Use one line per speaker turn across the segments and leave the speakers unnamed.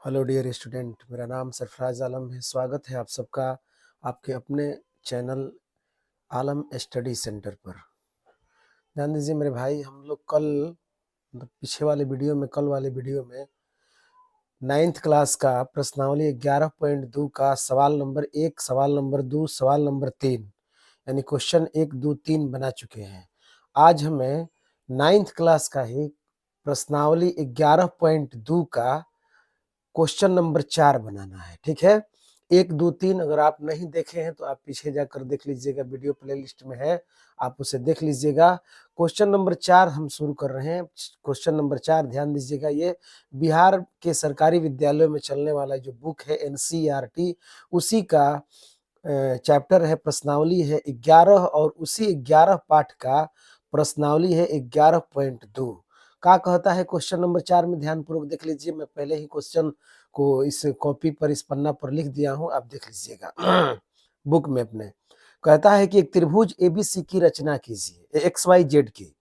Hello dear student, मेरा नाम सरफराज आलम है। स्वागत है आप सबका आपके अपने चैनल आलम स्टडी सेंटर पर। ध्यान दीजिए मेरे भाई, हम लोग पिछले वाले वीडियो में कल वाले वीडियो में 9th क्लास का प्रश्नावली 11.2 का सवाल नंबर 1, सवाल नंबर 2, सवाल नंबर 3 यानी क्वेश्चन 1, 2, 3 बना चुके हैं। आज हमें 9th क्लास का ही प्रश्नावली 11.2 का क्वेश्चन नंबर 4 बनाना है। ठीक है, 1, 2, 3 अगर आप नहीं देखे हैं तो आप पीछे जाकर देख लीजिएगा, वीडियो प्लेलिस्ट में है, आप उसे देख लीजिएगा। क्वेश्चन नंबर 4 हम शुरू कर रहे हैं। क्वेश्चन नंबर 4 ध्यान दीजिएगा, ये बिहार के सरकारी विद्यालयों में चलने वाला जो बुक है एनसीईआरटी, उसी का चैप्टर है, प्रश्नावली है 11 और उसी 11 पाठ का प्रश्नावली है 11.2। क्या कहता है क्वेश्चन नंबर 4 में, ध्यान पूर्वक देख लीजिए। मैं पहले ही क्वेश्चन को इस कॉपी पर, इस पन्ना पर लिख दिया हूं, आप देख लीजिएगा बुक में अपने। कहता है कि एक त्रिभुज एबीसी की रचना कीजिए, एक्स वाई जेड की।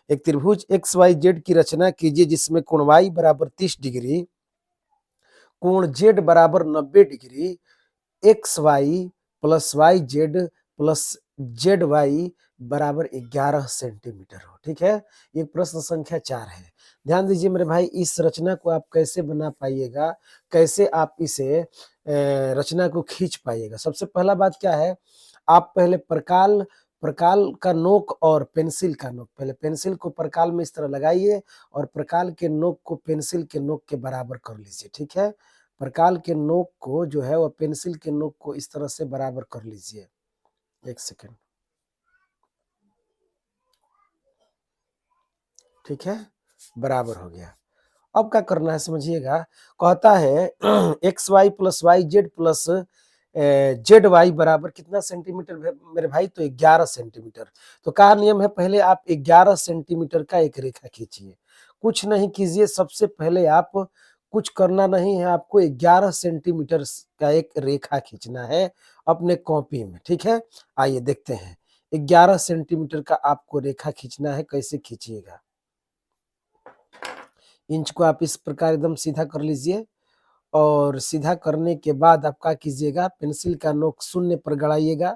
एक त्रिभुज एक्स वाई जेड की रचना कीजिए जिसमें कोण वाई बराबर 30 डिग्री, कोण जेड बराबर 90 degree, X Y plus Y Z plus Z Y बराबर 11 सेंटीमीटर हो। ठीक है, ये प्रश्न संख्या 4 है। ध्यान दीजिए मेरे भाई, इस रचना को आप कैसे बना पाइएगा, कैसे आप इसे रचना को खींच पाइएगा। सबसे पहला बात क्या है, आप पहले प्रकाल प्रकाल का नोक और पेंसिल का नोक, पहले पेंसिल को प्रकाल में इस तरह लगाइए और प्रकाल के नोक को पेंसिल के नोक के बराबर कर लीजिए। ठीक है, प्रकाल के नोक को जो है वह पेंसिल के नोक को इस तरह से बराबर कर लीजिए। एक सेकेंड, ठीक है, बराबर हो गया। अब क्या करना है समझिएगा, कहता है X Y plus Y Z plus Z Y बराबर कितना सेंटीमीटर मेरे भाई, तो 11 सेंटीमीटर। तो क्या नियम है, पहले आप 11 सेंटीमीटर का एक रेखा खींचिए। कुछ नहीं कीजिए, सबसे पहले आप कुछ करना नहीं है, आपको 11 सेंटीमीटर का एक रेखा खींचना है अपने कॉपी में। ठीक है, आइए देखते हैं 11 सेंटीमीटर का आपको रेखा खींचना है, कैसे खींचिएगा। इंच को आप इस प्रकार एकदम सीधा कर लीजिए और सीधा करने के बाद आप क्या कीजिएगा, पेंसिल का नोक शून्य पर गड़ाइएगा,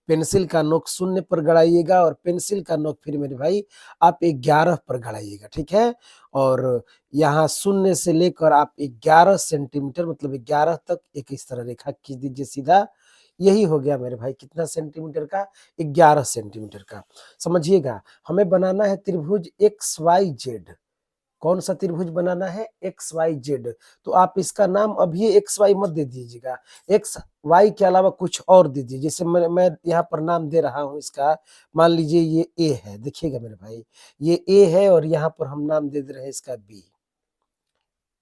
पेंसिल का नोक शून्य पर गड़ाइएगा और पेंसिल का नोक फिर मेरे भाई आप 11 पर गड़ाइएगा। ठीक है, और यहाँ शून्य से लेकर आप 11 सेंटीमीटर मतलब 11 तक एक इस तरह रेखा खींच दीजिए सीधा। यही हो गया मेरे भाई, कितना सेंटीमीटर का, 11 सेंटीमीटर का। समझिएगा, हमें बनाना है त्रिभुज एक्स वाई जेड। कौन सा त्रिभुज बनाना है, एक्स वाई जेड। तो आप इसका नाम अभी एक्स वाई मत दे दीजिएगा, एक्स वाई के अलावा कुछ और दीजिए। जैसे मैं यहाँ पर नाम दे रहा हूँ इसका, मान लीजिए ये ए है, देखिएगा मेरे भाई ये ए है और यहाँ पर हम नाम दे रहे हैं इसका बी,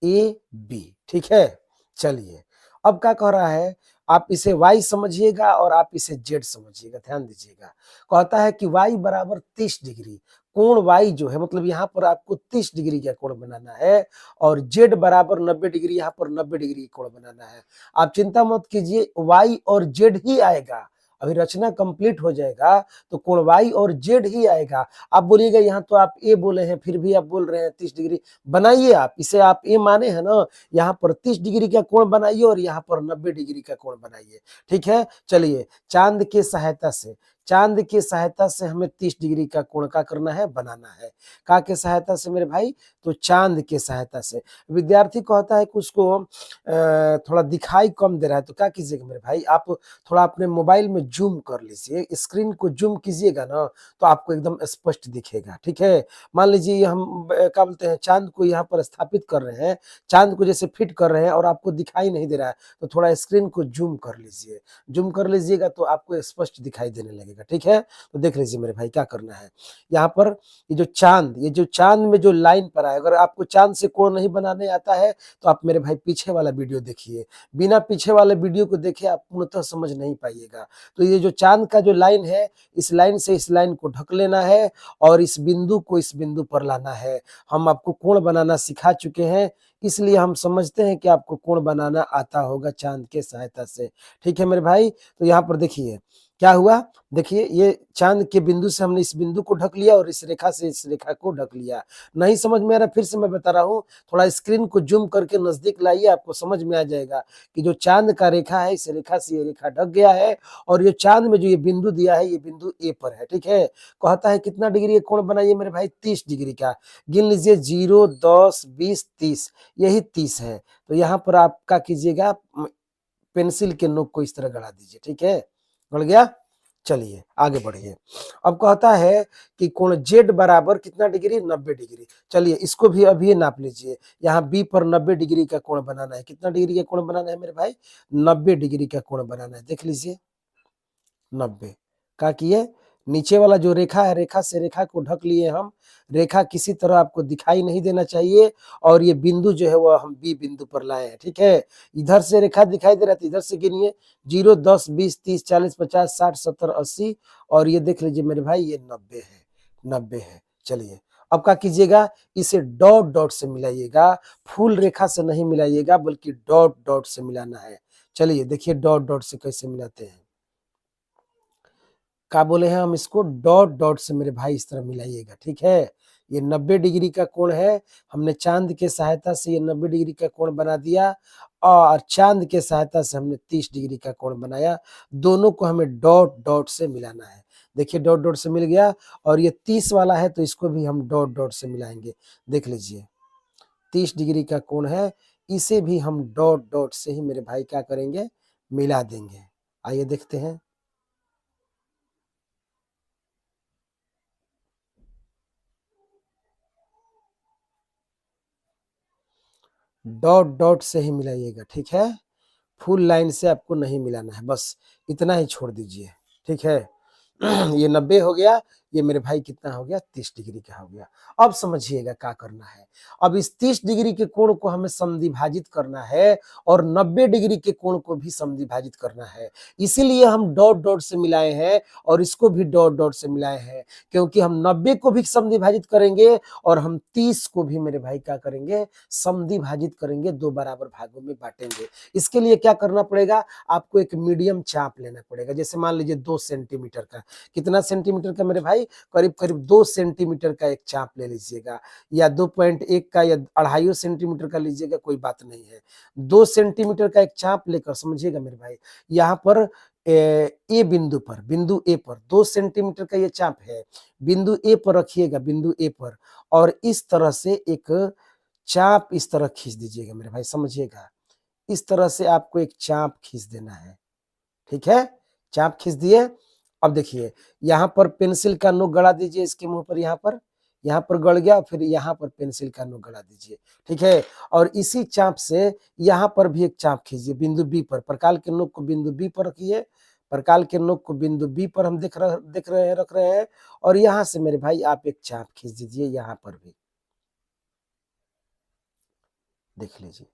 ए बी। ठीक है, चलिए अब क्या कह रहा है, आप इसे y समझिएगा और आप इसे z समझिएगा। ध्यान दीजिएगा, कहता है कि y बराबर 30 डिग्री, कोण y जो है मतलब यहाँ पर आपको 30 डिग्री का कोण बनाना है और z बराबर 90 डिग्री, यहाँ पर 90 डिग्री कोण बनाना है। आप चिंता मत कीजिए, y और z ही आएगा, अभी रचना कंप्लीट हो जाएगा तो कोण y और z ही आएगा। आप बोलिएगा यहाँ तो आप a बोले हैं, फिर भी आप बोल रहे हैं 30 डिग्री। बनाइए आप इसे, आप ए माने हैं ना, यहाँ पर 30 डिग्री का कोण बनाइए और यहाँ पर 90 डिग्री का कोण बनाइए। ठीक है, चलिए चांद की सहायता से, चांद की सहायता से हमें 30 डिग्री का कोण का करना है, बनाना है। का के सहायता से मेरे भाई, तो चांद के सहायता से। विद्यार्थी कहता है कि उसको थोड़ा दिखाई कम दे रहा है, तो क्या कीजिएगा मेरे भाई, आप थोड़ा अपने मोबाइल में जूम कर लीजिए, स्क्रीन को जूम कीजिएगा ना तो आपको एकदम स्पष्ट दिखेगा। ठीक है, मान लीजिए हम क्या बोलते हैं, चांद को यहाँ पर स्थापित कर रहे हैं, चांद को जैसे फिट कर रहे हैं और आपको दिखाई नहीं दे रहा है, तो थोड़ा स्क्रीन को जूम कर लीजिए। जूम कर लीजिएगा तो आपको स्पष्ट दिखाई देने लगेगा। ठीक है, तो देख लीजिए मेरे भाई क्या करना है, यहाँ पर ये जो चांद में जो लाइन पर है, अगर आपको चांद से कोण नहीं बनाने आता है तो आप मेरे भाई पीछे वाला वीडियो देखिए, बिना पीछे वाले वीडियो को देखे आप पूर्णतः समझ नहीं पाइएगा। तो ये जो चांद का जो लाइन है, इस लाइन से इस लाइन को ढक लेना है और इस बिंदु को इस बिंदु पर लाना है। हम आपको कोण बनाना सिखा चुके हैं, इसलिए हम समझते हैं कि आपको कोण बनाना आता होगा चांद के सहायता से। ठीक है मेरे भाई, तो यहाँ पर देखिए क्या हुआ? देखिए ये चाँद के बिंदु से हमने इस बिंदु को ढक लिया और इस रेखा से इस रेखा को ढक लिया। नहीं समझ में आ रहा फिर से मैं बता रहा हूँ, थोड़ा स्क्रीन को ज़ूम करके नज़दीक लाइए आपको समझ में आ जाएगा कि जो चाँद का रेखा है इस रेखा से ये रेखा ढक गया है और ये चाँद में जो ये बिंदु दिया है ये बिंदु ए पर है, ठीक है? कहता है कितना डिग्री का कोण बनाइए मेरे भाई 30 डिग्री का। गिन लीजिए 0, 10, 20, 30 यही 30 है। तो यहाँ पर आप क्या कीजिएगा पेंसिल के नोक को इस तरह गड़ा दीजिए, ठीक है? गड़ गया? चलिए आगे बढ़िए। अब कहता है कि कोण जेड बराबर कितना डिग्री 90 डिग्री। चलिए इसको भी अभी नाप लीजिए। यहाँ बी पर 90 डिग्री का कोण बनाना है। कितना डिग्री का कोण बनाना है मेरे भाई? 90 डिग्री का कोण बनाना है। देख लीजिए 90 क्या किए नीचे वाला जो रेखा है रेखा से रेखा को ढक लिए हम। रेखा किसी तरह आपको दिखाई नहीं देना चाहिए और ये बिंदु जो है वो हम बी बिंदु पर लाए हैं, ठीक है? इधर से रेखा दिखाई दे रहा था, इधर से गिनिए 0, 10, 20, 30, 40, 50, 60, 70, 80 और ये देख लीजिए मेरे भाई ये 90 है, 90 है। चलिए अब क्या कीजिएगा इसे डॉट डॉट से मिलाइएगा, फुल रेखा से नहीं मिलाइएगा बल्कि डॉट डॉट से मिलाना है। चलिए देखिए डॉट डॉट से कैसे मिलाते हैं। क्या बोले हैं हम इसको डॉट डॉट से मेरे भाई इस तरह मिलाइएगा, ठीक है? ये 90 डिग्री का कोण है, हमने चांद के सहायता से ये 90 डिग्री का कोण बना दिया और चांद के सहायता से हमने 30 डिग्री का कोण बनाया। दोनों को हमें डॉट डॉट से मिलाना है। देखिए डॉट डॉट से मिल गया और ये 30 वाला है तो इसको भी हम डॉट डॉट से मिलाएंगे। देख लीजिए 30 डिग्री का कोण है, इसे भी हम डॉट डॉट से ही मेरे भाई क्या करेंगे मिला देंगे। आइए देखते हैं। डॉट डॉट से ही मिलाइएगा, ठीक है? फुल लाइन से आपको नहीं मिलाना है, बस इतना ही छोड़ दीजिए, ठीक है? ये 90 हो गया, ये मेरे भाई कितना हो गया 30 डिग्री का हो गया। अब समझिएगा क्या करना है। अब इस 30 डिग्री के कोण को हमें समद्विभाजित करना है और 90 डिग्री के कोण को भी समद्विभाजित करना है। इसीलिए हम डॉट डॉट से मिलाए हैं और इसको भी डॉट डॉट से मिलाए हैं क्योंकि हम 90 को भी समद्विभाजित करेंगे और हम 30 को भी मेरे भाई क्या करेंगे समद्विभाजित करेंगे, दो बराबर भागों में बांटेंगे। इसके लिए क्या करना पड़ेगा आपको एक मीडियम चाप लेना पड़ेगा। जैसे मान लीजिए 2 सेंटीमीटर का, कितना सेंटीमीटर का मेरे भाई करीब करीब 2 सेंटीमीटर का एक चाप ले लीजिएगा या 2.1 का या 2.5 सेंटीमीटर का लीजिएगा, कोई बात नहीं है। 2 सेंटीमीटर का एक चाप लेकर समझिएगा मेरे भाई यहाँ पर ए बिंदु पर, बिंदु ए पर 2 सेंटीमीटर का ये चाप है। बिंदु ए पर रखिएगा, बिंदु ए पर और इस तरह से एक चाप इस तरह खींच दीजिएगा मेरे भाई, समझिएगा। इस तरह से आपको एक चाप खींच देना है, ठीक है? चाप खींच दिए। अब देखिए यहाँ पर पेंसिल का नोक गड़ा दीजिए इसके मुंह पर, यहाँ पर गड़ गया, फिर यहाँ पर पेंसिल का नोक गड़ा दीजिए, ठीक है? और इसी चाप से यहाँ पर भी एक चाप खींचिए बिंदु बी पर। प्रकाल के नोक को बिंदु बी पर रखिए, प्रकाल के नोक को बिंदु बी पर हम देख रहे हैं रख रहे हैं और यहाँ से मेरे भाई आप एक चाप खींच दीजिए यहाँ पर भी, देख लीजिए।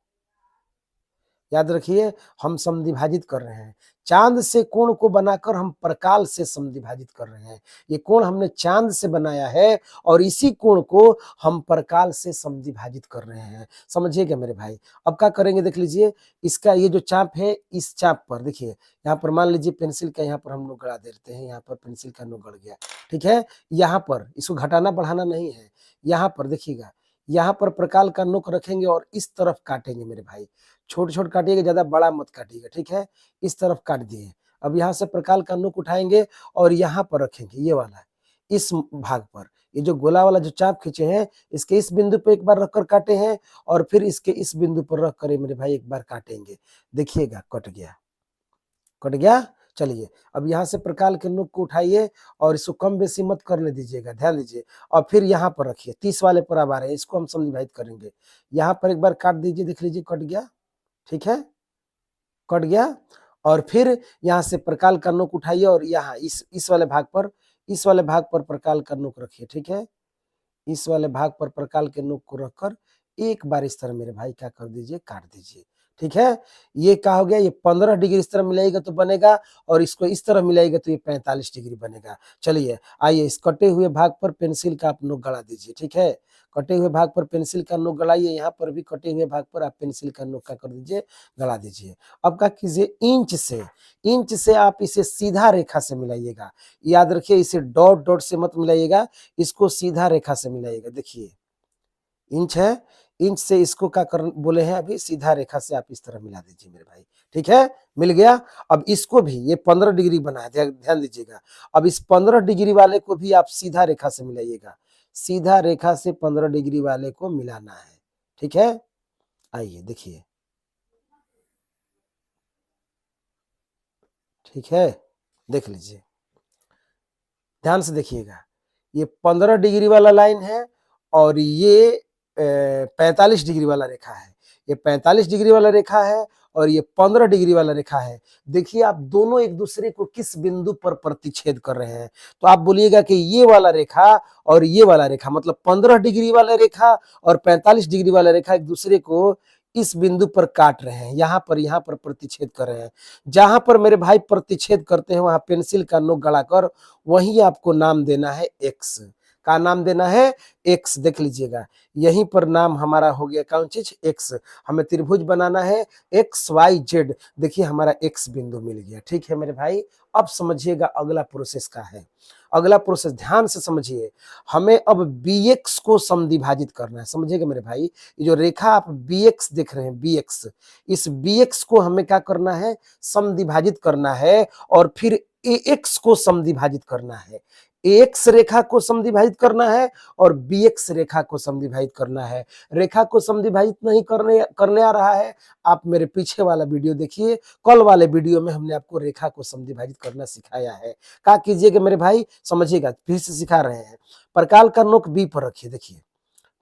याद रखिए हम समद्विभाजित कर रहे हैं, चांद से कोण को बनाकर हम प्रकाल से समद्विभाजित कर रहे हैं। ये कोण हमने चांद से बनाया है और इसी कोण को हम प्रकाल से समद्विभाजित कर रहे हैं, समझिएगा मेरे भाई। अब क्या करेंगे देख लीजिए, इसका ये जो चाप है इस चाप पर देखिए, यहाँ पर मान लीजिए पेंसिल का यहाँ पर हम लोग गड़ा देते हैं, यहाँ पर पेंसिल का नोक गड़ गया, ठीक है? यहाँ पर इसको घटाना बढ़ाना नहीं है, यहाँ पर देखिएगा, यहाँ पर प्रकाल का नोक रखेंगे और इस तरफ काटेंगे मेरे भाई। छोट छोट काटिएगा, ज्यादा बड़ा मत काटिएगा, ठीक है? इस तरफ काट दिए। अब यहाँ से प्रकाल का नोक उठाएंगे और यहाँ पर रखेंगे, ये वाला इस भाग पर। ये जो गोला वाला जो चाप खींचे हैं इसके इस बिंदु पे एक बार रखकर काटे हैं और फिर इसके इस बिंदु पर रख कर मेरे भाई एक बार काटेंगे। देखिएगा कट गया, कट गया। चलिए अब यहाँ से प्रकाल के नोक को उठाइए और इसको कम बेसी मत करने दीजिएगा, ध्यान दीजिए। और फिर यहाँ पर रखिए, 30 वाले पर अब आ रहे हैं, इसको हम समद्विभाजित करेंगे। यहाँ पर एक बार काट दीजिए, देख लीजिए कट गया, ठीक है? कट गया। और फिर यहाँ से प्रकाल का नोक उठाइए और यहाँ इस वाले भाग पर, इस वाले भाग पर प्रकाल का नोक रखिए, ठीक है? इस वाले भाग पर प्रकाल के नोक को रखकर एक बार इस तरह मेरे भाई क्या कर दीजिए काट दीजिए, ठीक है? ये क्या हो गया, ये 15 डिग्री इस तरह मिलाइएगा तो बनेगा और इसको इस तरह मिलाइएगा तो ये 45 डिग्री बनेगा। चलिए आइए इस कटे हुए भाग पर पेंसिल का आप नोक गड़ा दीजिए, ठीक है? कटे हुए भाग पर पेंसिल का नोक गड़ाइए, यहाँ पर भी कटे हुए भाग पर आप पेंसिल का नोक क्या कर दीजिए, गड़ा दीजिए। अब क्या कीजिए, इंच से आप इसे सीधा रेखा से मिलाइएगा। याद रखिए, इसे डॉट डॉट से मत मिलाइएगा, इसको सीधा रेखा से मिलाइएगा। देखिए इंच है, इंच से इसको क्या कर बोले हैं अभी, सीधा रेखा से आप इस तरह मिला दीजिए मेरे भाई। ठीक है, मिल गया। अब इसको भी, ये 15 डिग्री बना है, ध्यान दीजिएगा। अब इस 15 डिग्री वाले को भी आप सीधा रेखा से मिलाइएगा, सीधा रेखा से 15 डिग्री वाले को मिलाना है। ठीक है, आइए देखिए। ठीक है, देख लीजिए, ध्यान से देखिएगा। ये 15 डिग्री वाला लाइन है और ये 45 डिग्री वाला रेखा है। ये 45 डिग्री वाला रेखा है और ये 15 डिग्री वाला रेखा है। देखिए आप दोनों एक दूसरे को किस बिंदु पर प्रतिच्छेद कर रहे हैं। तो आप बोलिएगा कि ये वाला रेखा और ये वाला रेखा, मतलब 15 डिग्री वाला रेखा और 45 डिग्री वाला रेखा एक दूसरे को इस बिंदु पर काट रहे हैं, यहाँ पर प्रतिच्छेद कर रहे हैं। जहां पर मेरे भाई प्रतिच्छेद करते हैं वहां पेंसिल का नोक गड़ाकर वहीं आपको नाम देना है एक्स। का नाम देना है एक्स, देख लीजिएगा। यहीं पर नाम हमारा हो गया कौन चीज, एक्स। हमें त्रिभुज बनाना है एक्स वाई जेड। देखिए हमारा एक्स बिंदु मिल गया। ठीक है मेरे भाई, अब समझिएगा अगला प्रोसेस का है। अगला प्रोसेस ध्यान से समझिए, हमें अब bx को समद्विभाजित करना है। समझिएगा मेरे भाई, ये जो रेखा आप bx देख रहे हैं, bx, इस bx को हमें क्या करना है, समद्विभाजित करना है और फिर ax को समद्विभाजित करना है। ax रेखा को समद्विभाजित करना है और bx रेखा को समद्विभाजित करना है। रेखा को समद्विभाजित नहीं करने आ रहा है, आप मेरे पीछे वाला वीडियो देखिए। कल वाले वीडियो में हमने आपको रेखा को समद्विभाजित करना सिखाया है। क्या कीजिएगा मेरे भाई, समझिएगा, फिर से सिखा रहे हैं। प्रकाल का नोक बी पर रखिए। देखिए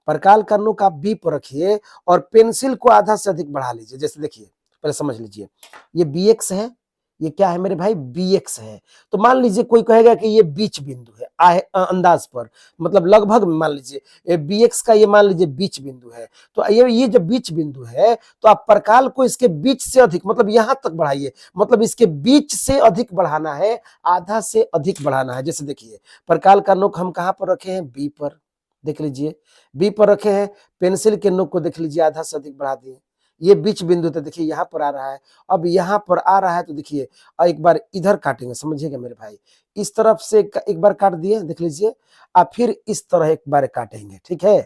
प्रकाल का नोक आप बी पर रखिए और पेंसिल को आधा से अधिक बढ़ा लीजिए। जैसे देखिए, पहले समझ लीजिए, ये बी एक्स है, ये क्या है मेरे भाई, बी एक्स है। तो मान लीजिए कोई कहेगा कि ये बीच बिंदु है, अंदाज पर, मतलब लगभग मान लीजिए बी एक्स का ये मान लीजिए बीच बिंदु है। तो ये जब बीच बिंदु है तो आप प्रकाल को इसके बीच से अधिक, मतलब यहां तक बढ़ाइए, मतलब इसके बीच से अधिक बढ़ाना है, आधा से अधिक बढ़ाना है। जैसे देखिए प्रकाल का नोक हम कहां पर रखे हैं, बी पर, देख लीजिए बी पर रखे हैं। पेंसिल के नोक को देख लीजिए आधा से अधिक बढ़ा दिए। ये बीच बिंदु तो देखिए यहाँ पर आ रहा है। अब यहाँ पर आ रहा है तो देखिए एक बार इधर काटेंगे, समझिएगा मेरे भाई, इस तरफ से एक बार काट दिए, देख लीजिए। आप फिर इस तरह एक बार काटेंगे। ठीक है,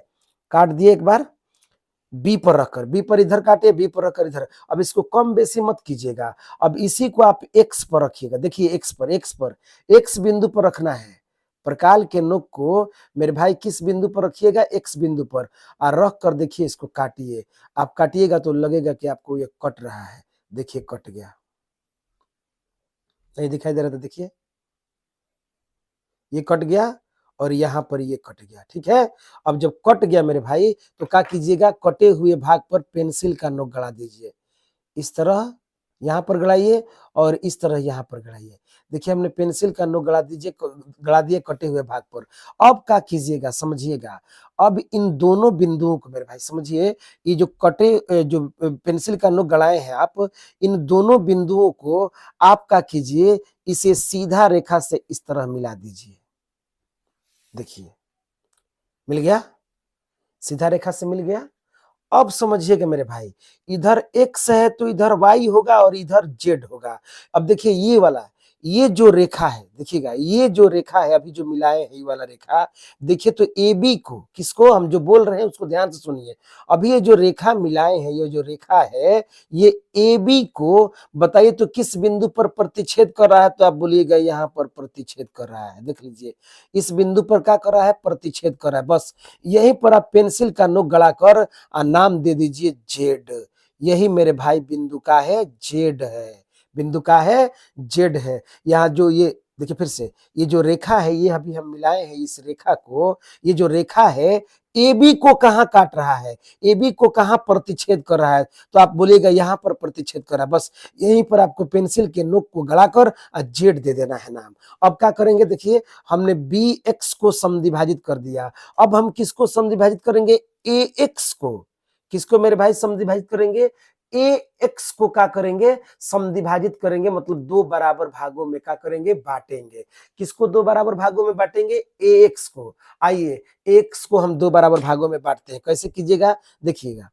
काट दिए एक बार, बी पर रखकर, बी पर इधर काटे, बी पर रखकर इधर। अब इसको कम बेसी मत कीजिएगा, अब इसी को आप एक्स पर रखिएगा। देखिए एक्स बिंदु पर रखना है। प्रकाल के नोक को मेरे भाई किस बिंदु पर रखिएगा, एक्स बिंदु पर, और रख कर देखिए इसको काटिए। आप काटिएगा तो लगेगा कि आपको ये कट रहा है। देखिए कट गया, नहीं दिखाई दे रहा था, देखिए ये कट गया और यहाँ पर ये कट गया। ठीक है, अब जब कट गया मेरे भाई तो क्या कीजिएगा, कटे हुए भाग पर पेंसिल का नोक गड़ा दीजिए। इस तरह यहाँ पर गड़ाइए और इस तरह यहाँ पर गड़ाइए। देखिए हमने पेंसिल का नोक गड़ा दिए कटे हुए भाग पर। अब क्या कीजिएगा, समझिएगा, अब इन दोनों बिंदुओं को मेरे भाई समझिए, ये जो जो पेंसिल का नोक गड़ाए हैं आप, इन दोनों बिंदुओं को आप क्या कीजिए, इसे सीधा रेखा से इस तरह मिला दीजिए। देखिए मिल गया, सीधा रेखा से मिल गया। अब समझिएगा मेरे भाई, इधर x है तो इधर y होगा और इधर z होगा। अब देखिए ये वाला, ये जो रेखा है, देखिएगा ये जो रेखा है अभी जो मिलाए हैं, ये वाला रेखा, देखिए तो AB को, किसको हम जो बोल रहे हैं उसको ध्यान से सुनिए। अभी ये जो रेखा मिलाए हैं, ये जो रेखा है, ये AB को बताइए तो किस बिंदु पर प्रतिच्छेद कर रहा है, तो आप बोलिएगा यहाँ पर प्रतिच्छेद कर रहा है। देख लीजिए इस बिंदु पर क्या कर रहा है, प्रतिच्छेद कर रहा है। बस यहीं पर आप पेंसिल का नोक गड़ाकर नाम दे दीजिए जेड। यही मेरे भाई बिंदु का है, जेड है, बिंदु का है, जेड है। यहाँ जो ये देखिए फिर से, ये जो रेखा है ये अभी हम मिलाए हैं, इस रेखा को, ये जो रेखा है AB को कहाँ काट रहा है, AB को कहाँ प्रतिच्छेद कर रहा है, तो आप बोलिएगा यहाँ पर प्रतिच्छेद कर रहा है। बस यहीं पर आपको पेंसिल के नोक को गड़ाकर जेड दे देना है नाम। अब क्या करेंगे, देखिए हमने BX को समद्विभाजित कर दिया। अब हम किसको समद्विभाजित करेंगे, AX को। किसको मेरे भाई समद्विभाजित करेंगे, ए एक्स को क्या करेंगे, समद्विभाजित करेंगे, मतलब दो बराबर भागों में क्या करेंगे, बांटेंगे। किसको दो बराबर भागों में बांटेंगे, ए एक्स को। आइए एक्स को हम दो बराबर भागों में बांटते हैं, कैसे कीजिएगा, देखिएगा।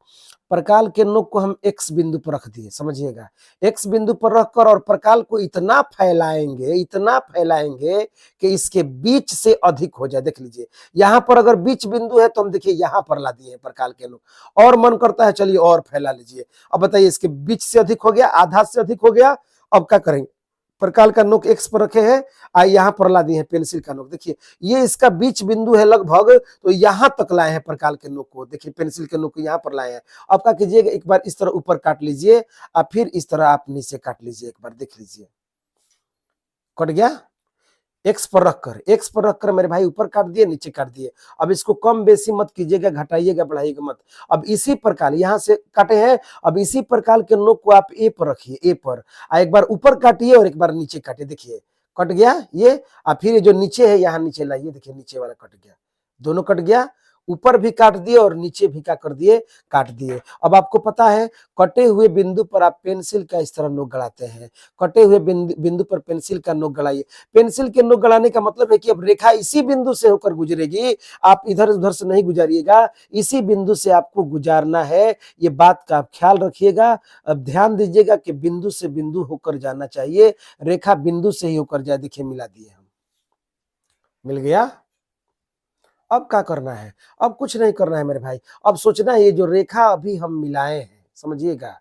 प्रकाल के नोक को हम एक्स बिंदु पर रख दिए, समझिएगा। एक्स बिंदु पर रखकर और प्रकाल को इतना फैलाएंगे, इतना फैलाएंगे कि इसके बीच से अधिक हो जाए। देख लीजिए, यहां पर अगर बीच बिंदु है तो हम देखिए यहां पर ला दिए प्रकाल के नोक, और मन करता है चलिए और फैला लीजिए। अब बताइए, इसके बीच से अधिक हो गया, आधा से अधिक हो गया। अब क्या करेंगे, प्रकाल का नोक एक्स पर रखे हैं, यहां पर ला दिए हैं पेंसिल का नोक। देखिए ये इसका बीच बिंदु है लगभग, तो यहां तक लाए हैं प्रकाल के नोक को। देखिए पेंसिल के नोक को यहां पर लाए हैं। अब क्या कीजिएगा, एक बार इस तरह ऊपर काट लीजिए और फिर इस तरह आप नीचे काट लीजिए। एक बार देख लीजिए, कट गया। एक्स पर रखकर मेरे भाई ऊपर काट दिए, नीचे काट दिए। अब इसको कम बेसी मत कीजिएगा, घटाइएगा बढ़ाइएगा मत। अब इसी प्रकार यहां से काटे हैं, अब इसी प्रकार के नोक को आप ए पर रखिए, ए पर, एक बार ऊपर काटिए और एक बार नीचे काटिए। देखिए कट गया ये। और फिर ये जो नीचे है यहाँ नीचे लाइए, देखिए नीचे वाला कट गया, दोनों कट गया। ऊपर भी काट दिए और नीचे भी क्या कर दिए, काट दिए। अब आपको पता है, कटे हुए बिंदु पर आप पेंसिल का इस तरह नोक गड़ाते हैं। कटे हुए बिंदु पर पेंसिल का नोक गड़ाइए। पेंसिल के नोक गड़ाने का मतलब है कि अब रेखा इसी बिंदु से होकर गुजरेगी, आप इधर उधर से नहीं गुजारिएगा, इसी बिंदु से आपको गुजारना है। ये बात का आप ख्याल रखिएगा। अब ध्यान दीजिएगा कि बिंदु से बिंदु होकर जाना चाहिए, रेखा बिंदु से ही होकर जाए। देखिए मिला दिए हम, मिल गया। अब क्या करना है, अब कुछ नहीं करना है मेरे भाई। अब सोचना है, ये जो रेखा अभी हम मिलाए हैं, समझिएगा,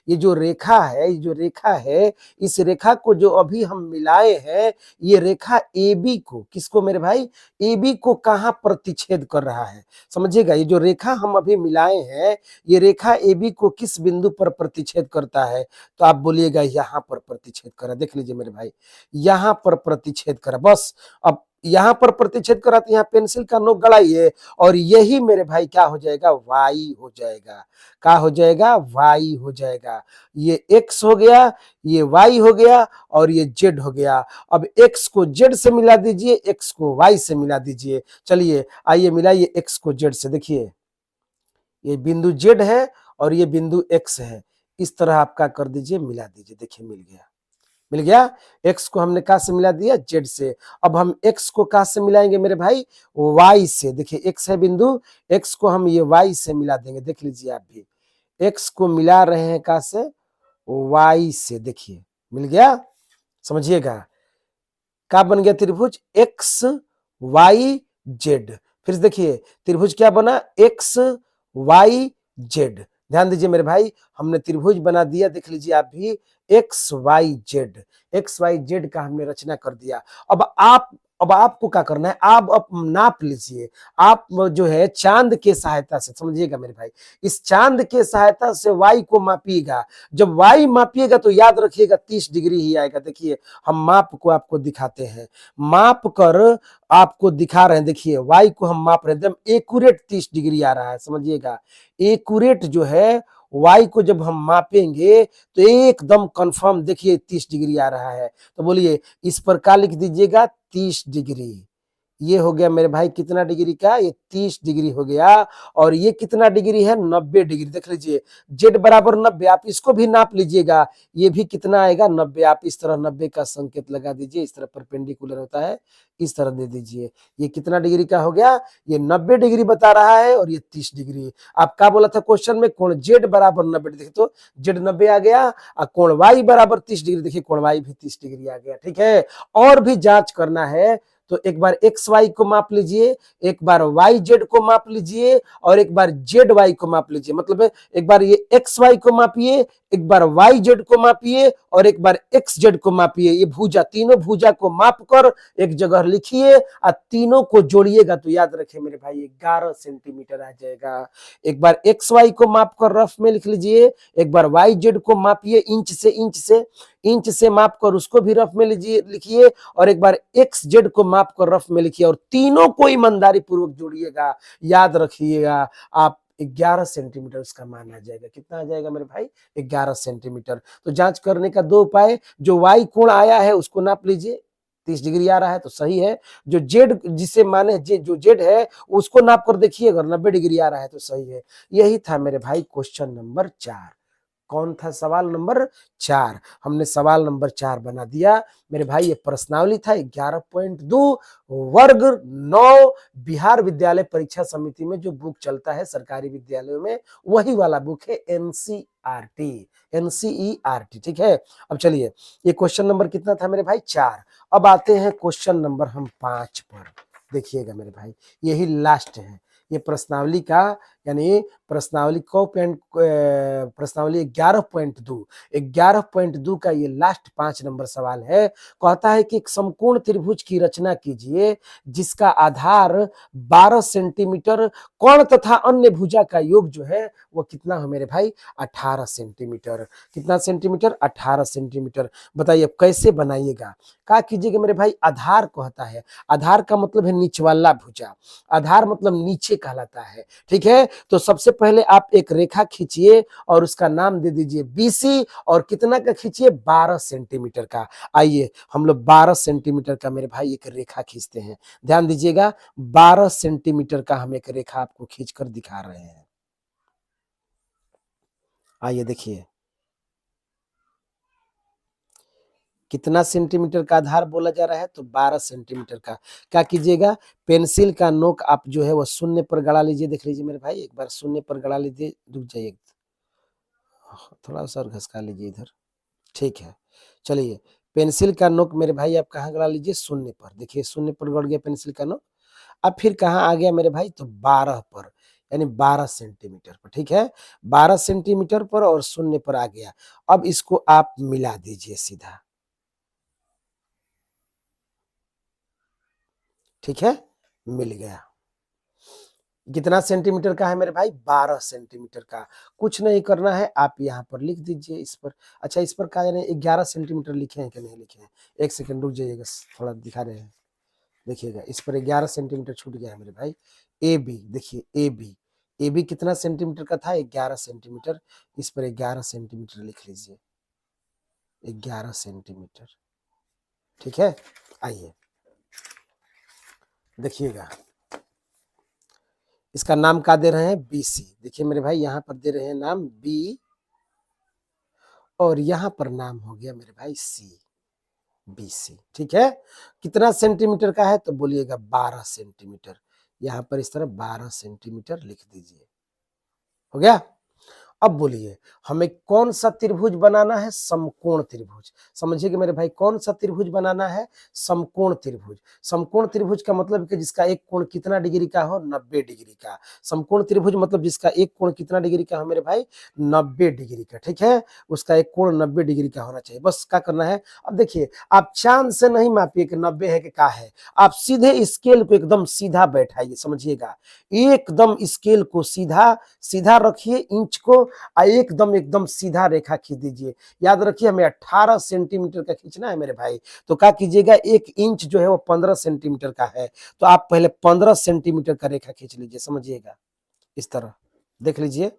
ये जो रेखा है, ये जो रेखा है, इस रेखा को जो अभी हम मिलाए हैं, ये रेखा ए बी को, किसको मेरे भाई, ए बी को कहां प्रतिच्छेद कर रहा है, समझिएगा। ये जो रेखा हम अभी मिलाए हैं, ये रेखा ए बी को किस बिंदु पर प्रतिच्छेद करता है, तो आप बोलिएगा यहां पर प्रतिच्छेद करा। देख लीजिए मेरे भाई, यहां पर प्रतिच्छेद करा, बस। अब यहां पर प्रतिच्छेद करा तो यहाँ पेंसिल का नोक गड़ाइए, और यही मेरे भाई क्या हो जाएगा, वाई हो जाएगा। क्या हो जाएगा, वाई हो जाएगा। ये एक्स हो गया, ये वाई हो गया, और ये जेड हो गया। अब एक्स को जेड से मिला दीजिए, एक्स को वाई से मिला दीजिए। चलिए आइए मिलाइए एक्स को जेड से। देखिए ये बिंदु जेड है और ये बिंदु एक्स है, इस तरह आप क्या कर दीजिए, मिला दीजिए। देखिए मिल गया, मिल गया। एक्स को हमने कहा से मिला दिया, जेड से। अब हम एक्स को कहा से मिलाएंगे मेरे भाई, वाई से। देखिए एक्स है बिंदु, एक्स को हम ये वाई से मिला देंगे। देख लीजिए आप भी, एक्स को मिला रहे हैं कहा से, वाई से। देखिए मिल गया, समझिएगा। क्या बन गया त्रिभुज, एक्स वाई जेड। फिर देखिए त्रिभुज क्या बना, एक्स वाई जेड। ध्यान दीजिए मेरे भाई, हमने त्रिभुज बना दिया। देख लीजिए आप भी, X Y Z, X Y Z का हमने रचना कर दिया। अब आपको क्या करना है, आप अब नाप लीजिए। आप जो है चांद के सहायता से, समझिएगा मेरे भाई, इस चांद के सहायता से वाई को मापिएगा। जब वाई मापिएगा तो याद रखिएगा 30 डिग्री ही आएगा। देखिए हम माप को आपको दिखाते हैं, माप कर आपको दिखा रहे हैं। देखिए वाई को हम माप रहे हैं, एकदम एक्यूरेट 30 डिग्री आ रहा है, समझिएगा। एक्यूरेट जो है वाई को जब हम मापेंगे तो एकदम कंफर्म देखिए 30 डिग्री आ रहा है। तो बोलिए इस पर क्या लिख दीजिएगा, 30 डिग्री। ये हो गया मेरे भाई कितना डिग्री का, ये 30 डिग्री हो गया। और ये कितना डिग्री है, 90 डिग्री। देख लीजिए जेड बराबर 90, आप इसको भी नाप लीजिएगा, ये भी कितना आएगा, 90। आप इस तरह 90 का संकेत लगा दीजिए, इस तरह परपेंडिकुलर होता है, इस तरह दे दीजिए। ये कितना डिग्री का हो गया, ये 90 डिग्री बता रहा है, और ये 30 डिग्री। आप क्या बोला था क्वेश्चन में, कोण जेड बराबर 90 डिग्री, तो जेड 90 आ गया, और कोण वाई बराबर 30 डिग्री। देखिए कोण वाई भी 30 डिग्री आ गया, ठीक है। और भी जांच करना है तो एक बार एक्स वाई को माप लीजिए, एक बार वाई जेड को माप लीजिए, और एक बार जेड वाई को माप लीजिए। मतलब एक बार ये एक्स वाई को मापिए, एक बार वाई जेड को मापिए, और एक बार एक्स जेड को मापिए। ये भुजा, तीनों भुजा को माप कर एक जगह लिखिए और तीनों को जोड़िएगा तो याद रखिए मेरे भाई 11 सेंटीमीटर आ जाएगा। एक बार एक्स वाई को माप कर रफ में लिख लीजिए, एक बार वाई जेड को मापिए इंच से माप कर उसको भी रफ में लीजिए, लिखिए, और एक बार एक्स जेड को माप कर रफ में लिखिए, और तीनों को ईमानदारी पूर्वक जोड़िएगा। याद रखिएगा आप 11 सेंटीमीटर उसका मान आ जाएगा। कितना आ जाएगा मेरे भाई, 11 सेंटीमीटर। तो जांच करने का दो उपाय, जो वाई कोण आया है उसको नाप लीजिए, 30 डिग्री आ रहा है तो सही है। जो जेड जिसे माने जो जेड है उसको नाप कर देखिए, अगर 90 डिग्री आ रहा है तो सही है। यही था मेरे भाई क्वेश्चन नंबर 4। कौन था सवाल नंबर 4। हमने सवाल नंबर 4 बना दिया मेरे भाई। ये प्रश्नावली था 11.2 वर्ग 9 बिहार विद्यालय परीक्षा समिति में जो बुक चलता है सरकारी विद्यालयों में, वही वाला बुक है एनसीईआरटी। एनसीईआरटी, ठीक है। अब चलिए, ये क्वेश्चन नंबर कितना था मेरे भाई? 4। अब आते हैं क्वेश्चन नंबर हम 5 पर। देखिएगा मेरे भाई, यही लास्ट है ये प्रश्नावली का, यानी प्रश्नावली प्रश्नावली 11.2 का ये लास्ट 5 नंबर सवाल है। कहता है कि एक समकोण त्रिभुज की रचना कीजिए जिसका आधार 12 सेंटीमीटर, कोण तथा अन्य भुजा का योग जो है वो कितना है मेरे भाई? 18 सेंटीमीटर। कितना सेंटीमीटर? 18 सेंटीमीटर। बताइए अब कैसे बनाइएगा? क्या कीजिएगा मेरे भाई? आधार कहता है, आधार का मतलब है नीचवाला भुजा, आधार मतलब नीचे कहलाता है, ठीक है। तो सबसे पहले आप एक रेखा खींचिए और उसका नाम दे दीजिए बीसी, और कितना का खींचिए? 12 सेंटीमीटर का। आइए हम लोग 12 सेंटीमीटर का मेरे भाई एक रेखा खींचते हैं। ध्यान दीजिएगा, 12 सेंटीमीटर का हम एक रेखा आपको खींचकर दिखा रहे हैं। आइए देखिए, कितना सेंटीमीटर का आधार बोला जा रहा है? तो 12 सेंटीमीटर का। क्या कीजिएगा? पेंसिल का नोक आप जो है वो शून्य पर गड़ा लीजिए। देख लीजिए मेरे भाई, एक बार शून्य पर गड़ा लीजिए। रुक जाइए, थोड़ा सा और घसका लीजिए इधर, ठीक है। चलिए, पेंसिल का नोक मेरे भाई आप कहाँ गड़ा लीजिए? शून्य पर। देखिए शून्य पर गड़ गया पेंसिल का नोक। अब फिर कहाँ आ गया मेरे भाई? तो 12 पर, यानी 12 सेंटीमीटर पर, ठीक है। 12 सेंटीमीटर पर और शून्य पर आ गया। अब इसको आप मिला दीजिए सीधा, ठीक है। मिल गया। कितना सेंटीमीटर का है मेरे भाई? 12 सेंटीमीटर का। कुछ नहीं करना है, आप यहाँ पर लिख दीजिए इस पर। अच्छा, इस पर क्या यानी 11 सेंटीमीटर लिखे हैं कि नहीं लिखे हैं? एक सेकंड रुक जाइएगा, थोड़ा दिखा रहे हैं। देखिएगा, इस पर 11 सेंटीमीटर छूट गया है मेरे भाई। ए बी, देखिए ए बी, ए बी कितना सेंटीमीटर का था? 11 सेंटीमीटर। इस पर 11 सेंटीमीटर लिख लीजिए, 11 सेंटीमीटर, ठीक है। आइए देखिएगा, इसका नाम क्या दे रहे हैं? बीसी। देखिए मेरे भाई, यहाँ पर दे रहे हैं नाम बी, और यहाँ पर नाम हो गया मेरे भाई सी, बीसी, ठीक है। कितना सेंटीमीटर का है? तो बोलिएगा 12 सेंटीमीटर। यहाँ पर इस तरह 12 सेंटीमीटर लिख दीजिए। हो गया। अब बोलिए, हमें कौन सा त्रिभुज बनाना है? समकोण त्रिभुज। समझिए कि मेरे भाई, कौन सा त्रिभुज बनाना है? समकोण त्रिभुज। समकोण त्रिभुज का मतलब कि जिसका एक कोण कितना डिग्री का हो? 90 डिग्री का। समकोण त्रिभुज मतलब जिसका एक कोण कितना डिग्री का हो मेरे भाई? 90 डिग्री का, ठीक है। उसका एक कोण 90 डिग्री का होना चाहिए। बस क्या करना है? अब देखिए, आप चांद से नहीं मापिए कि 90 है कि क्या है, आप सीधे स्केल को एकदम सीधा बैठाइए। समझिएगा, एकदम स्केल को सीधा सीधा रखिए, इंच को एकदम एकदम सीधा रेखा खींच दीजिए। याद रखिए, हमें 18 सेंटीमीटर का खींचना है मेरे भाई। तो क्या कीजिएगा, 1 इंच जो है वो 15 सेंटीमीटर का है, तो आप पहले 15 सेंटीमीटर का रेखा खींच लीजिए। समझिएगा, इस तरह देख लीजिए,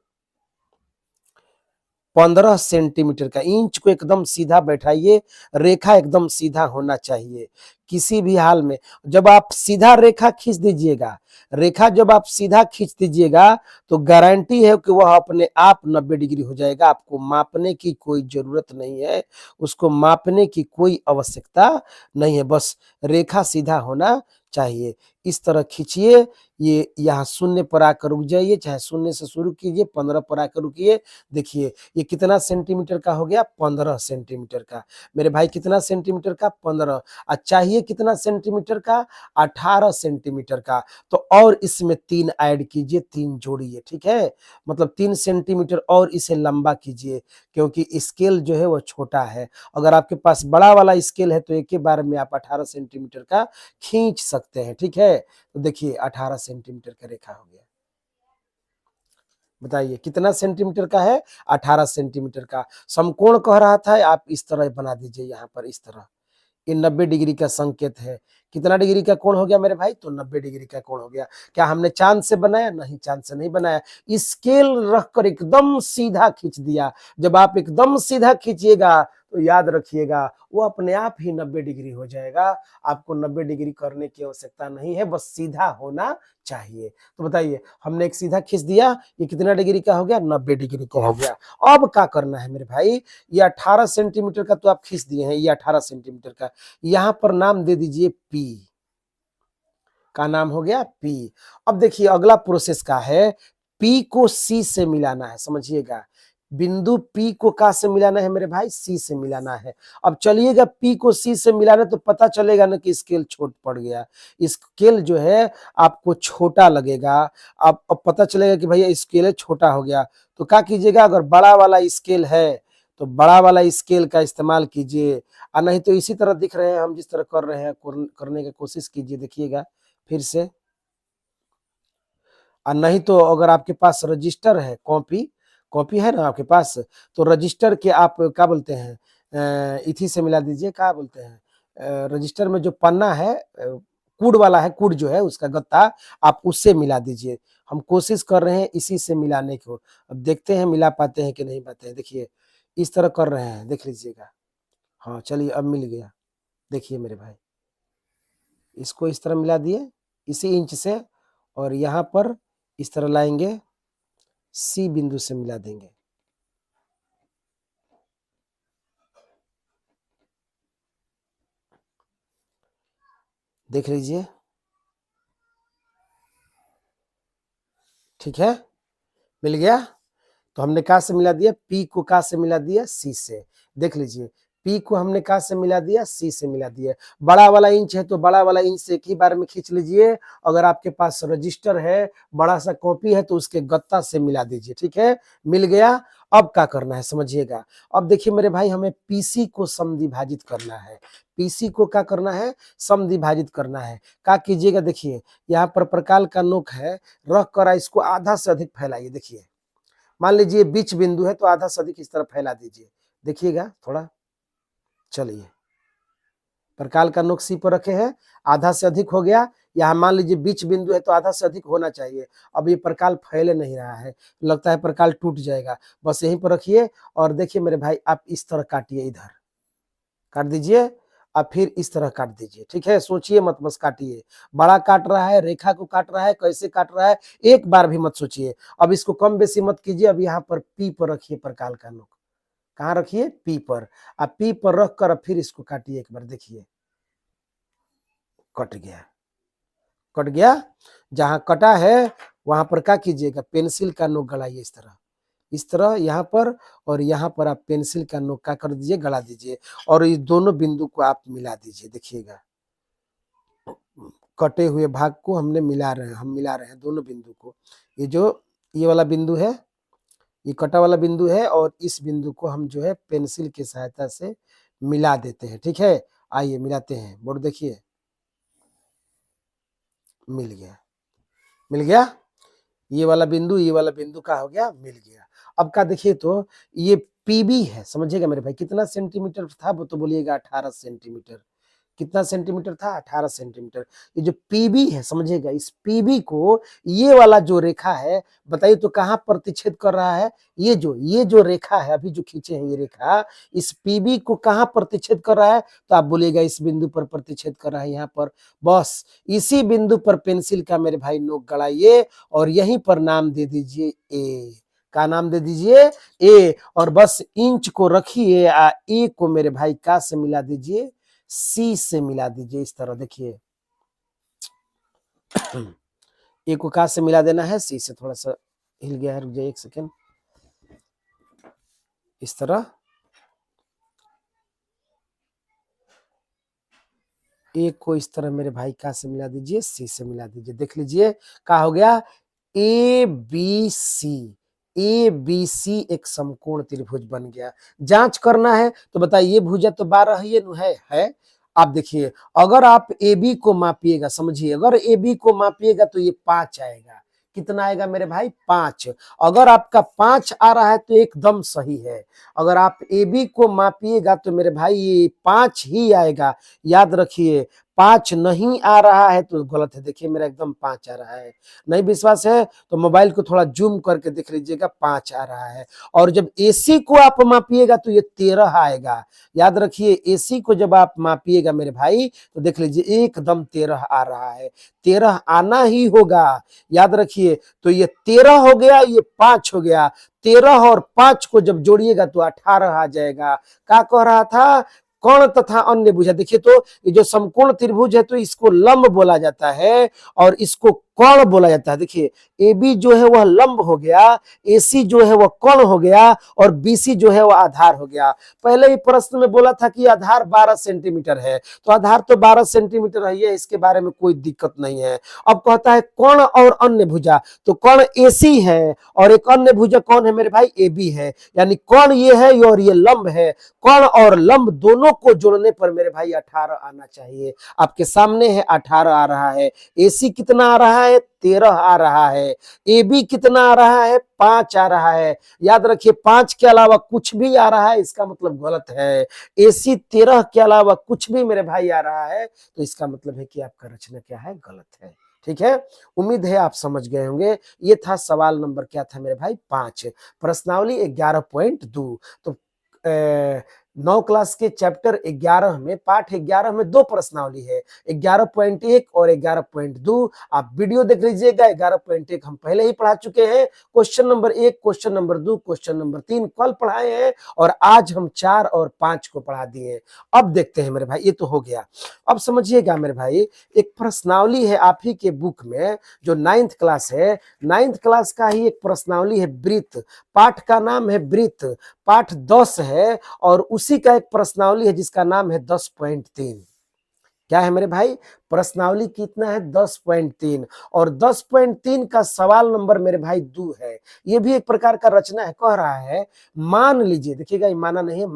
15 सेंटीमीटर का। इंच को एकदम सीधा बैठाइए, रेखा एकदम सीधा होना चाहिए किसी भी हाल में। जब आप सीधा रेखा खींच दीजिएगा, रेखा जब आप सीधा खींच दीजिएगा, तो गारंटी है कि वह अपने आप 90 डिग्री हो जाएगा। आपको मापने की कोई जरूरत नहीं है, उसको मापने की कोई आवश्यकता नहीं है, बस रेखा सीधा होना चाहिए। इस तरह खींचिए, ये यहाँ शून्य पर आकर रुक जाइए, चाहे शून्य से शुरू कीजिए, 15 पर आकर रुकिए। देखिए ये कितना सेंटीमीटर का हो गया? 15 सेंटीमीटर का। मेरे भाई कितना सेंटीमीटर का? 15। चाहिए कितना सेंटीमीटर का? 18 सेंटीमीटर का। तो और इसमें 3 ऐड कीजिए, 3 जोड़िए, ठीक है। मतलब 3 सेंटीमीटर और इसे लंबा कीजिए, क्योंकि स्केल जो है वो छोटा है। अगर आपके पास बड़ा वाला स्केल है तो एक ही बार में आप 18 सेंटीमीटर का खींच सकते हैं, ठीक है। तो देखिए 18 सेंटीमीटर का रेखा हो गया। बताइए कितना सेंटीमीटर का है? 18 सेंटीमीटर का। समकोण कह रहा था, आप इस तरह बना दीजिए, यहाँ पर इस तरह। ये 90 डिग्री का संकेत है। कितना डिग्री का कोण हो गया मेरे भाई? तो 90 डिग्री का कोण हो गया। क्या हमने चांद से बनाया? नहीं, चांद से नहीं बनाया, स्केल रखकर एकदम सीधा खींच दिया। जब आप एकदम सीधा खींचिएगा तो याद रखिएगा वो अपने आप ही 90 डिग्री हो जाएगा। आपको 90 डिग्री करने की आवश्यकता नहीं है, बस सीधा होना चाहिए। तो बताइए, हमने एक सीधा खींच दिया, ये कितना डिग्री का हो गया? 90 डिग्री का हो गया। अब क्या करना है मेरे भाई, ये 18 सेंटीमीटर का तो आप खींच दिए हैं, ये 18 सेंटीमीटर का, यहां पर नाम दे दीजिए पी। का नाम हो गया पी। अब देखिए अगला प्रोसेस का है, पी को सी से मिलाना है, समझिएगा। बिंदु पी को का से मिलाना है मेरे भाई? सी से मिलाना है। अब चलिएगा पी को सी से मिलाना, तो पता चलेगा ना कि स्केल छोट पड़ गया। स्केल जो है आपको छोटा लगेगा। अब पता चलेगा कि भैया स्केल छोटा हो गया, तो क्या कीजिएगा, अगर बड़ा वाला स्केल है तो बड़ा वाला स्केल का इस्तेमाल कीजिए, और नहीं तो इसी तरह दिख रहे हैं हम जिस तरह कर रहे हैं, करने की कोशिश कीजिए, देखिएगा फिर से। और नहीं तो अगर आपके पास रजिस्टर है, कॉपी कॉपी है ना आपके पास, तो रजिस्टर के आप क्या बोलते हैं, इथी से मिला दीजिए, क्या बोलते हैं, रजिस्टर में जो पन्ना है, कूड वाला है, कूड जो है उसका गत्ता, आप उससे मिला दीजिए। हम कोशिश कर रहे हैं इसी से मिलाने को, अब देखते हैं मिला पाते हैं कि नहीं पाते हैं। देखिए इस तरह कर रहे हैं, देख लीजिएगा। हाँ चलिए अब मिल गया, देखिए मेरे भाई, इसको इस तरह मिला दिए इसी इंच से, और यहाँ पर इस तरह लाएंगे, सी बिंदु से मिला देंगे। देख लीजिए, ठीक है, मिल गया। तो हमने का से मिला दिया, पी को का से मिला दिया, सी से। देख लीजिए, पी को हमने का से मिला दिया, सी से मिला दिया। बड़ा वाला इंच है तो बड़ा वाला इंच से एक ही बार में खींच लीजिए। अगर आपके पास रजिस्टर है, बड़ा सा कॉपी है, तो उसके गत्ता से मिला दीजिए। ठीक है, मिल गया। अब क्या करना है समझिएगा। अब देखिए मेरे भाई, हमें पीसी को समद्विभाजित करना है। पीसी को क्या करना है? समद्विभाजित करना है। क्या कीजिएगा, देखिए यहाँ पर प्रकाल का नोक है, रख कर इसको आधा से अधिक फैलाइए। देखिए मान लीजिए बीच बिंदु है तो आधा से अधिक इस तरह फैला दीजिए, देखिएगा थोड़ा। चलिए, प्रकाल का नोक सी पर रखे हैं, आधा से अधिक हो गया। यहाँ मान लीजिए बीच बिंदु है तो आधा से अधिक होना चाहिए। अब ये प्रकाल फैले नहीं रहा है, लगता है प्रकाल टूट जाएगा। बस यहीं पर रखिए और देखिए मेरे भाई, आप इस तरह काटिए, इधर काट दीजिए और फिर इस तरह काट दीजिए। ठीक है, सोचिए मत, बस काटिए। बड़ा काट रहा है, रेखा को काट रहा है, कैसे काट रहा है, एक बार भी मत सोचिए। अब इसको कम बेसी मत कीजिए। अब यहाँ पर पी पर रखिए प्रकाल का नोक, कहाँ रखिए? पी पर। अब पी पर रख कर फिर इसको काटिए एक बार, देखिए कट गया, कट गया। जहां कटा है वहां पर क्या कीजिएगा, पेंसिल का नोक गड़ाइए इस तरह, इस तरह यहाँ पर, और यहाँ पर आप पेंसिल का नोक का कर दीजिए, गड़ा दीजिए, और इस दोनों बिंदु को आप मिला दीजिए। देखिएगा कटे हुए भाग को हमने मिला रहे हैं, हम मिला रहे हैं दोनों बिंदु को। ये जो ये वाला बिंदु है, ये कटा वाला बिंदु है, और इस बिंदु को हम जो है पेंसिल की सहायता से मिला देते हैं। ठीक है, आइए मिलाते हैं। बोर्ड देखिए, मिल गया, मिल गया। ये वाला बिंदु, ये वाला बिंदु का हो गया, मिल गया। अब का देखिए, तो ये पीबी है, समझिएगा मेरे भाई। कितना सेंटीमीटर था वो तो बोलिएगा? 18 सेंटीमीटर। कितना सेंटीमीटर था? 18 सेंटीमीटर। ये जो पीबी है, समझिएगा, इस पीबी को ये वाला जो रेखा है, बताइए तो कहां प्रतिच्छेद कर रहा है? ये जो रेखा है, अभी जो खींचे हैं ये रेखा, इस पीबी को कहां प्रतिच्छेद कर रहा है? तो आप बोलिएगा इस बिंदु पर प्रतिच्छेद कर रहा है, यहाँ पर। बस इसी बिंदु पर पेंसिल का मेरे भाई नोक गड़ाइए और यहीं पर नाम दे दीजिए ए। का नाम दे दीजिए? ए। और बस इंच को रखिए, ए को मेरे भाई का से मिला दीजिए, सी से मिला दीजिए। इस तरह देखिए, ए को का से मिला देना है, सी से। थोड़ा सा हिल गया है, रुक जाइए एक सेकेंड। इस तरह ए को इस तरह मेरे भाई का से मिला दीजिए, सी से मिला दीजिए। देख लीजिए क्या हो गया, A B C. A B C एक समकोण त्रिभुज बन गया। जांच करना है तो बताइए, भुजा तो 12 ही है। आप देखिए, अगर आप ए बी को मापिएगा, समझिए, अगर ए बी को मापिएगा तो ये 5 आएगा। कितना आएगा मेरे भाई? 5। अगर आपका 5 आ रहा है तो एकदम सही है। अगर आप ए बी को मापिएगा तो मेरे भाई ये 5 ही आएगा। याद रखिए, 5 नहीं आ रहा है तो गलत है। देखिए मेरा एकदम 5 आ रहा है। नहीं विश्वास है तो मोबाइल को थोड़ा जूम करके देख लीजिएगा, 5 आ रहा है। और जब एसी को आप मापिएगा तो ये 13 आएगा। याद रखिए, एसी को जब आप मापिएगा मेरे भाई तो देख लीजिए एकदम 13 आ रहा है। 13 आना ही होगा, याद रखिए। तो ये 13 हो गया, ये 5 हो गया। 13 और 5 को जब जोड़िएगा तो 18 आ जाएगा। क्या कह रहा था? कर्ण तथा अन्य भुजा। देखिए तो ये जो समकोण त्रिभुज है तो इसको लंब बोला जाता है और इसको कर्ण बोला जाता है। देखिए ए बी जो है वह लंब हो गया, ए सी जो है वह कर्ण हो गया और बी सी जो है वह आधार हो गया। पहले ही प्रश्न में बोला था कि आधार 12 सेंटीमीटर है, तो आधार तो 12 सेंटीमीटर है, इसके बारे में कोई दिक्कत नहीं है। अब कहता है कर्ण और अन्य भुजा, तो कर्ण ए सी है और एक अन्य भुजा कौन है मेरे भाई? ए बी है। यानी कर्ण ये है और ये लंब है। कर्ण और लंब दोनों को जोड़ने पर मेरे भाई 18 आना चाहिए। आपके सामने है 18 आ रहा है। एसी कितना आ रहा है? 13 आ रहा है। ए बी कितना आ रहा है? 5 आ रहा है। याद रखिए 5 के अलावा कुछ भी आ रहा है इसका मतलब गलत है। एसी 13 के अलावा कुछ भी मेरे भाई आ रहा है तो इसका मतलब है कि आपका रचना क्या है? गलत है। ठीक है, उम्मीद है आप समझ गए होंगे। ये था सवाल नंबर क्या था मेरे भाई? 5। प्रश्नावली 11.2। तो 9 क्लास के चैप्टर 11 में, पाठ 11 में 2 प्रश्नावली है, 11.1 और 11.2। आप वीडियो देख लीजिएगा। 11.1 हम पहले ही पढ़ा चुके हैं। Question number 1, question number 2, question number 3 कल पढ़ाए हैं और आज हम 4 और 5 को पढ़ा दिए। अब देखते हैं मेरे भाई, ये तो हो गया। अब समझिएगा मेरे भाई, एक प्रश्नावली है आप ही के बुक में जो 9th क्लास है, 9th क्लास का ही एक प्रश्नावली है वृत्त। पाठ का नाम है वृत्त, पाठ 10 है और उसी का एक प्रश्नावली है जिसका नाम है 10.3। क्या है मेरे भाई? प्रश्नावली कितना है? 10.3। और 10.3 का सवाल नंबर मेरे भाई 2 है। ये भी एक प्रकार का रचना है। कह रहा है मान लीजिए, देखिएगा ये माना नहीं है,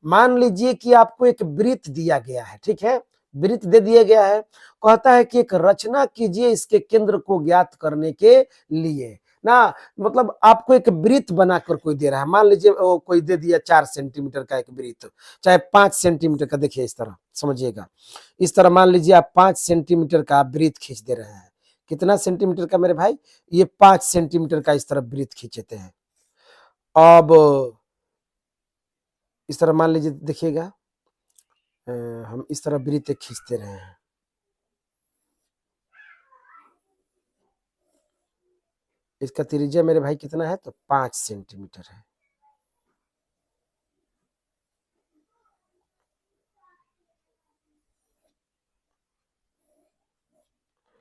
मान लीजिए कि आपको एक वृत्त दिया गया है। ठीक है, वृत्त दे दिया गया है। कहता है कि एक रचना कीजिए इसके केंद्र को ज्ञात करने के लिए ना। मतलब आपको एक वृत्त बनाकर कोई दे रहा है। मान लीजिए कोई दे दिया 4 सेंटीमीटर का एक वृत्त, चाहे 5 सेंटीमीटर का। देखिए इस तरह समझिएगा, इस तरह मान लीजिए आप 5 सेंटीमीटर का वृत्त खींच दे रहे हैं। कितना सेंटीमीटर का मेरे भाई? ये 5 सेंटीमीटर का इस तरह वृत्त खींचते हैं। अब इस तरह मान लीजिए, देखिएगा हम इस तरह वृत्त खींचते रहे हैं। इसका त्रिज्या मेरे भाई कितना है? तो 5 सेंटीमीटर है।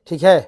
ठीक है,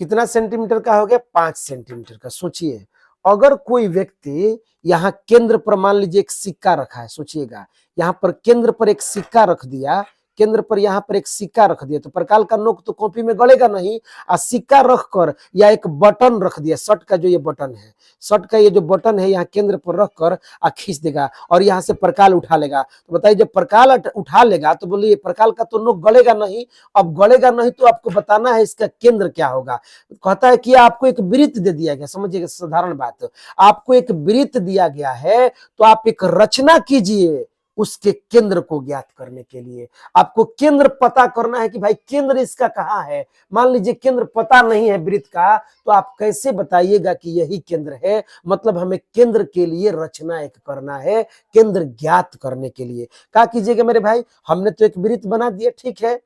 कितना सेंटीमीटर का हो गया? 5 सेंटीमीटर का। सोचिए अगर कोई व्यक्ति यहाँ केंद्र पर मान लीजिए एक सिक्का रखा है, सोचिएगा यहाँ पर केंद्र पर एक सिक्का रख दिया, केंद्र पर यहाँ पर एक सिक्का रख दिया तो प्रकाल का नोक तो कॉपी में गलेगा नहीं। और सिक्का रख कर या एक बटन रख दिया, शर्ट का जो ये बटन है, शर्ट का ये जो बटन है यहाँ केंद्र पर रख कर खींच देगा और यहाँ से प्रकाल उठा लेगा। तो बताइए जब प्रकाल उठा लेगा तो बोलिए प्रकाल का तो नोक गलेगा नहीं। अब गलेगा नहीं तो आपको बताना है इसका केंद्र क्या होगा। कहता है कि आपको एक वृत्त दे दिया गया, समझिएगा साधारण बात, आपको एक वृत्त दिया गया है तो आप एक रचना कीजिए उसके केंद्र को ज्ञात करने के लिए। आपको केंद्र पता करना है कि भाई केंद्र इसका कहाँ है। मान लीजिए केंद्र पता नहीं है वृत्त का, तो आप कैसे बताइएगा कि यही केंद्र है? मतलब हमें केंद्र के लिए रचना एक करना है, केंद्र ज्ञात करने के लिए। क्या कीजिएगा मेरे भाई, हमने तो एक वृत्त बना दिया, ठीक है।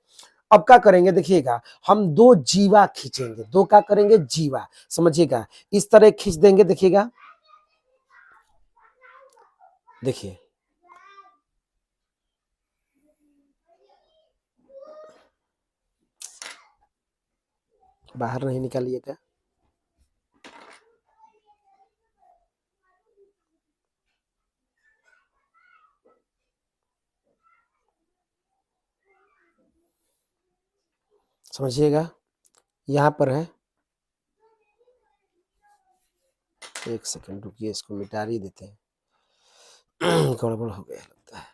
अब क्या करेंगे? देखिएगा हम 2 जीवा खींचेंगे। 2 क्या करेंगे? जीवा। समझिएगा इस तरह खींच देंगे। देखिएगा, देखिए बाहर नहीं निकालिएगा। समझिएगा यहां पर है, एक सेकंड रुकिए, इसको मिटा ही देते हैं। गड़बड़ हो गया लगता है।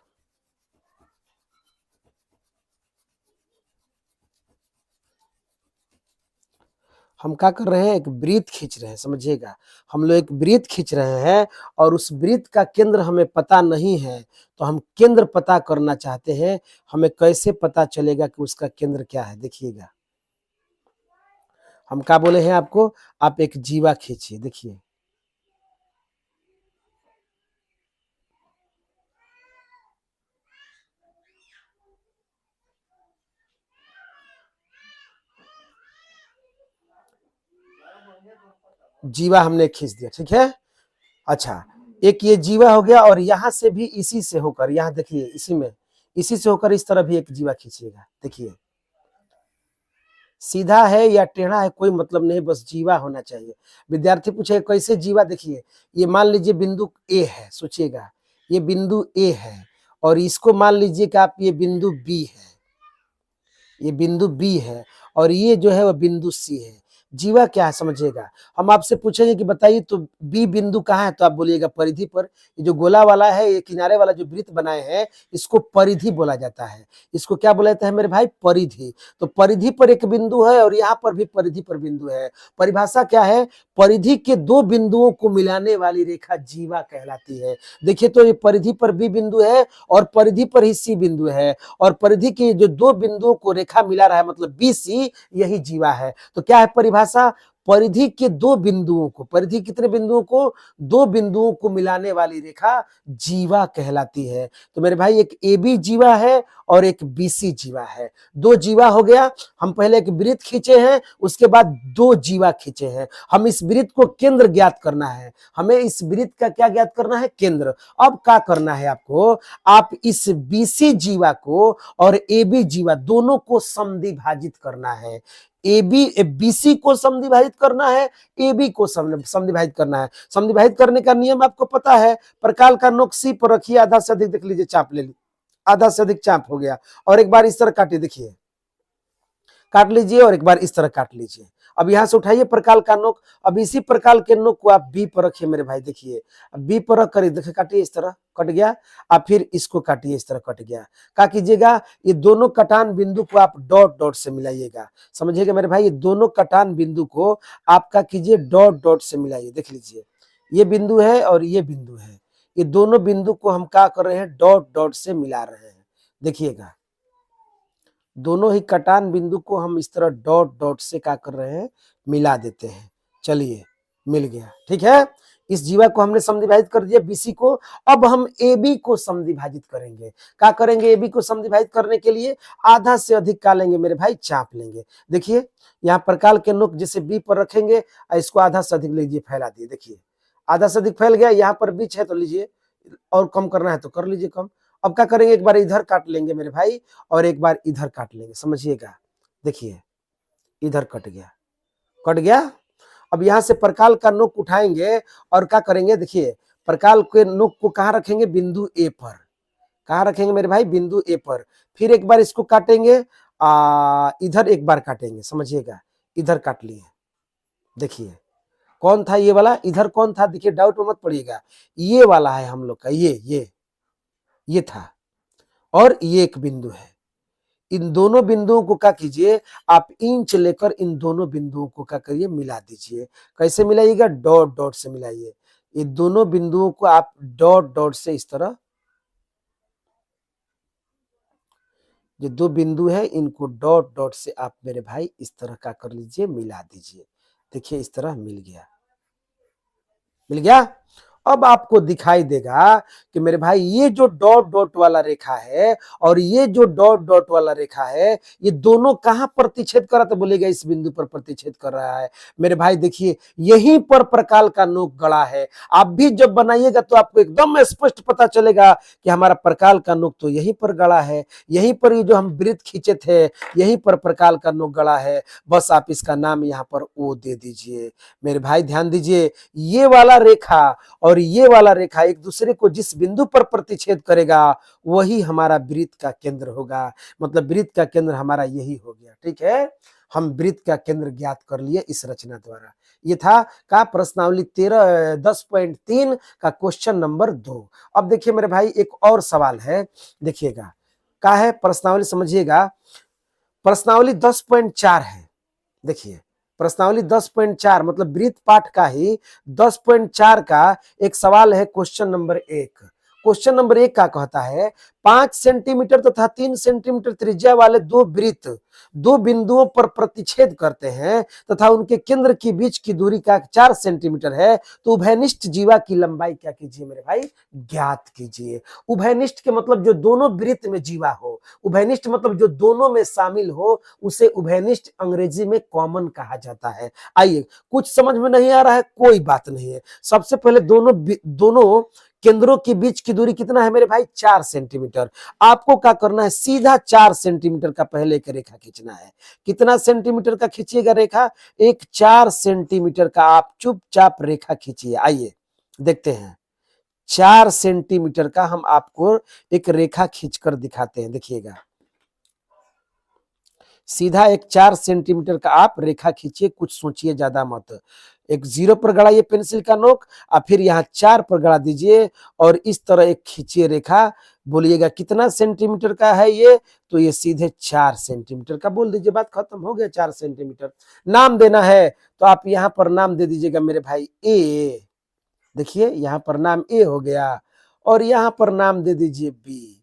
हम क्या कर रहे हैं, एक वृत्त खींच रहे हैं, समझिएगा। हम लोग एक वृत्त खींच रहे हैं और उस वृत्त का केंद्र हमें पता नहीं है, तो हम केंद्र पता करना चाहते हैं। हमें कैसे पता चलेगा कि उसका केंद्र क्या है? देखिएगा, हम क्या बोले हैं आपको, आप एक जीवा खींचिए। देखिए, जीवा हमने खींच दिया, ठीक है। अच्छा, एक ये जीवा हो गया और यहां से भी इसी से होकर, यहां देखिए, इसी में, इसी से होकर इस तरह भी एक जीवा खींचिएगा। देखिए, सीधा है या टेढ़ा है कोई मतलब नहीं, बस जीवा होना चाहिए। विद्यार्थी पूछे कैसे जीवा? देखिए, ये मान लीजिए बिंदु ए है, सोचिएगा, ये बिंदु ए है और इसको मान लीजिए कि आप ये बिंदु बी है, ये बिंदु बी है और ये जो है वो बिंदु सी है। जीवा क्या है समझिएगा। हम आपसे पूछेंगे कि बताइए तो बी बिंदु कहाँ है, तो आप बोलिएगा परिधि पर। ये जो गोला वाला है, ये किनारे वाला जो वृत्त बनाए हैं, इसको परिधि बोला जाता है। इसको क्या बोला जाता है मेरे भाई? परिधि। तो परिधि पर एक बिंदु है और यहाँ पर भी परिधि पर बिंदु है। परिभाषा क्या है? परिधि के दो बिंदुओं को मिलाने वाली रेखा जीवा कहलाती है। देखिए, तो ये परिधि पर बी बिंदु है और परिधि पर ही सी बिंदु है और परिधि के जो दो बिंदुओं को रेखा मिला रहा है, मतलब बी सी, यही जीवा है। तो क्या है परिभाषा? परिधि के दो बिंदुओं को, परिधि कितने बिंदुओं को? दो बिंदुओं को मिलाने वाली रेखा जीवा कहलाती है। तो मेरे भाई, एक ए बी जीवा है और एक बी सी जीवा है। दो जीवा हो गया। हम पहले एक वृत्त खींचे हैं, उसके बाद दो जीवा खींचे हैं। हम इस वृत्त को केंद्र ज्ञात करना है। हमें इस वृत्त का क्या ज्ञात करना है? केंद्र। अब क्या करना है आपको? आप इस बीसी जीवा को और ए बी जीवा दोनों को समद्विभाजित करना है। ए बी बीसी को समद्विभाजित करना है, ए बी को समद्विभाजित करना है। समद्विभाजित करने का नियम आपको पता है। प्रकाल का नोक सी पर रखिए, आधा से अधिक, देख लीजिए, चाप ले ली, आधा से अधिक चाप हो गया और एक बार इस तरह काटिए। देखिए, काट लीजिए और एक बार इस तरह काट लीजिए। अब यहां से उठाइए प्रकाल का नोक। अब इसी प्रकाल के नोक को आप बी पर रखिए मेरे भाई। देखिए, बी पर रख कर देखिए, काटिए, इस तरह कट गया। आप फिर इसको काटिए, इस तरह कट गया। क्या कीजिएगा? ये दोनों कटान बिंदु को आप डॉट डॉट से मिलाइएगा। समझिएगा मेरे भाई, ये दोनों कटान बिंदु को आप क्या कीजिए? डॉट डॉट से मिलाइए। देख लीजिए, ये बिंदु है और ये बिंदु है। ये दोनों बिंदु को हम क्या कर रहे हैं? डॉट डॉट से मिला रहे हैं। देखिएगा, दोनों ही कटान बिंदु को हम इस तरह डॉट डॉट से क्या कर रहे हैं? मिला देते हैं। चलिए, मिल गया, ठीक है। इस जीवा को हमने समद्विभाजित कर दिया, बीसी को। अब हम ए बी को समद्विभाजित करेंगे। क्या करेंगे? ए बी को समद्विभाजित करने के लिए आधा से अधिक का लेंगे मेरे भाई, चाप लेंगे। देखिए, यहाँ प्रकाल के नोक जैसे बी पर रखेंगे और इसको आधा से अधिक लीजिए, फैला दिए। देखिए, आधा से अधिक फैल गया। यहाँ पर बीच है तो लीजिए, और कम करना है तो कर लीजिए कम। अब क्या करेंगे? एक बार इधर काट लेंगे मेरे भाई और एक बार इधर काट लेंगे। समझिएगा, देखिए, इधर कट गया, कट गया। अब यहां से प्रकाल का नोक उठाएंगे और क्या करेंगे? देखिए, प्रकाल के नोक को कहां रखेंगे? बिंदु ए पर। कहां रखेंगे मेरे भाई? बिंदु ए पर। फिर एक बार इसको काटेंगे, इधर एक बार काटेंगे। समझिएगा, इधर काट लिए। देखिए, कौन था ये वाला? इधर कौन था? देखिए, डाउट में मत पड़िएगा, ये वाला है हम लोग का, ये था और ये एक बिंदु है। इन दोनों बिंदुओं को क्या कीजिए? आप इंच लेकर इन दोनों बिंदुओं को क्या करिए? मिला दीजिए। कैसे मिलाइएगा? डॉट डॉट से मिलाइए। ये दोनों बिंदुओं को आप डॉट डॉट से इस तरह, जो दो बिंदु है इनको डॉट डॉट से आप मेरे भाई इस तरह का कर लीजिए, मिला दीजिए। देखिए, इस तरह मिल गया, मिल गया। अब आपको दिखाई देगा कि मेरे भाई, ये जो डॉट डॉट वाला रेखा है और ये जो डॉट डॉट वाला रेखा है, ये दोनों कहां प्रतिच्छेद कर रहा? तो बोलेगा इस बिंदु पर प्रतिच्छेद कर रहा है। मेरे भाई देखिए, यहीं पर प्रकाल का नोक गड़ा है। आप भी जब बनाइएगा तो आपको एकदम स्पष्ट पता चलेगा कि हमारा प्रकाल का नोक तो यहीं पर गड़ा है। यहीं पर ये जो हम वृत्त खींचे थे, यहीं पर प्रकाल का नोक गड़ा है। बस आप इसका नाम यहाँ पर ओ दे दीजिए। मेरे भाई ध्यान दीजिए, ये वाला रेखा और ये वाला रेखा एक दूसरे को जिस बिंदु पर प्रतिच्छेद करेगा, वही हमारा वृत्त का केंद्र होगा। मतलब वृत्त का केंद्र हमारा यही हो गया, ठीक है। हम वृत्त का केंद्र ज्ञात कर लिए इस रचना द्वारा। ये था का प्रश्नावली 10.3 का क्वेश्चन नंबर 2। अब देखिए मेरे भाई, एक और सवाल है, देखिएगा का है प्रश्नावली, समझिएगा। प्रश्नावली 10.4 है। देखिए, प्रश्नावली 10.4 मतलब वृत्त पाठ का ही 10.4 का एक सवाल है। क्वेश्चन नंबर 1, क्वेश्चन नंबर 1 का कहता है 5 सेंटीमीटर तथा 3 सेंटीमीटर त्रिज्या वाले दो वृत्त दो बिंदुओं पर प्रतिच्छेद करते हैं तथा उनके केंद्र के बीच की दूरी का 4 सेंटीमीटर है, तो उभयनिष्ठ जीवा की लंबाई क्या कीजिए मेरे भाई, ज्ञात कीजिए। उभयनिष्ठ के मतलब जो दोनों वृत्त में जीवा हो, उभयनिष्ठ मतलब जो दोनों में शामिल हो, उसे उभयनिष्ठ अंग्रेजी में कॉमन कहा जाता है। आइए, कुछ समझ में नहीं आ रहा है कोई बात नहीं है। सबसे पहले दोनों केंद्रों के बीच की दूरी कितना है मेरे भाई, 4 सेंटीमीटर। आपको क्या करना है, सीधा 4 सेंटीमीटर का पहले एक रेखा खींचना है। कितना सेंटीमीटर का खींचिएगा रेखा, एक 4 सेंटीमीटर का आप चुपचाप रेखा खींचिए। आइए देखते हैं, 4 सेंटीमीटर का हम आपको एक रेखा खींचकर दिखाते हैं। देखिएगा, सीधा एक 4 सेंटीमीटर का आप रेखा खींचिए, कुछ सोचिए ज्यादा मत। एक 0 पर गड़ाइए पेंसिल का नोक और फिर यहाँ 4 पर गड़ा दीजिए और इस तरह एक खींचिए रेखा। बोलिएगा कितना सेंटीमीटर का है ये, तो ये सीधे 4 सेंटीमीटर का बोल दीजिए, बात खत्म हो गया। 4 सेंटीमीटर नाम देना है तो आप यहाँ पर नाम दे दीजिएगा मेरे भाई ए। देखिए यहाँ पर नाम ए हो गया और यहाँ पर नाम दे दीजिए बी।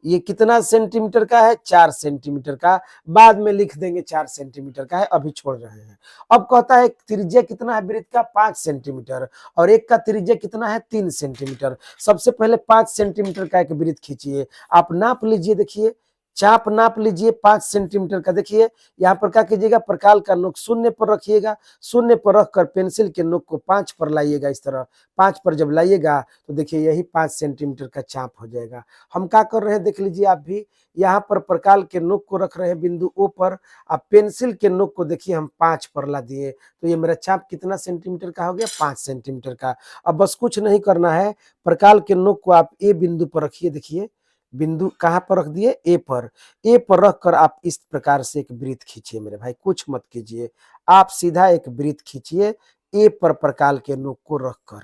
ये कितना सेंटीमीटर का है, 4 सेंटीमीटर का। बाद में लिख देंगे 4 सेंटीमीटर का है, अभी छोड़ रहे हैं। अब कहता है त्रिज्या कितना है वृत्त का, 5 सेंटीमीटर और एक का त्रिज्या कितना है, 3 सेंटीमीटर। सबसे पहले 5 सेंटीमीटर का एक वृत्त खींचिए, आप नाप लीजिए। देखिए चाप नाप लीजिए 5 सेंटीमीटर का। देखिए यहाँ पर क्या कीजिएगा, प्रकाल का नोक शून्य पर रखिएगा, शून्य पर रखकर पेंसिल के नोक को 5 पर लाइएगा। इस तरह 5 पर जब लाइएगा तो देखिए यही 5 सेंटीमीटर का चाप हो जाएगा। हम क्या कर रहे हैं देख लीजिए आप भी, यहाँ पर प्रकाल के नोक को रख रहे हैं बिंदु ओ पर, अब पेंसिल के नोक को देखिए हम 5 पर ला दिए, तो ये मेरा चाप कितना सेंटीमीटर का हो गया, 5 सेंटीमीटर का। अब बस कुछ नहीं करना है, प्रकाल के नोक को आप ए बिंदु पर रखिए। देखिए बिंदु कहाँ पर रख दिए, ए पर। ए पर रख कर आप इस प्रकार से एक वृत्त खींचिए मेरे भाई, कुछ मत कीजिए, आप सीधा एक वृत्त खींचिए ए पर प्रकाल के नोक को रखकर।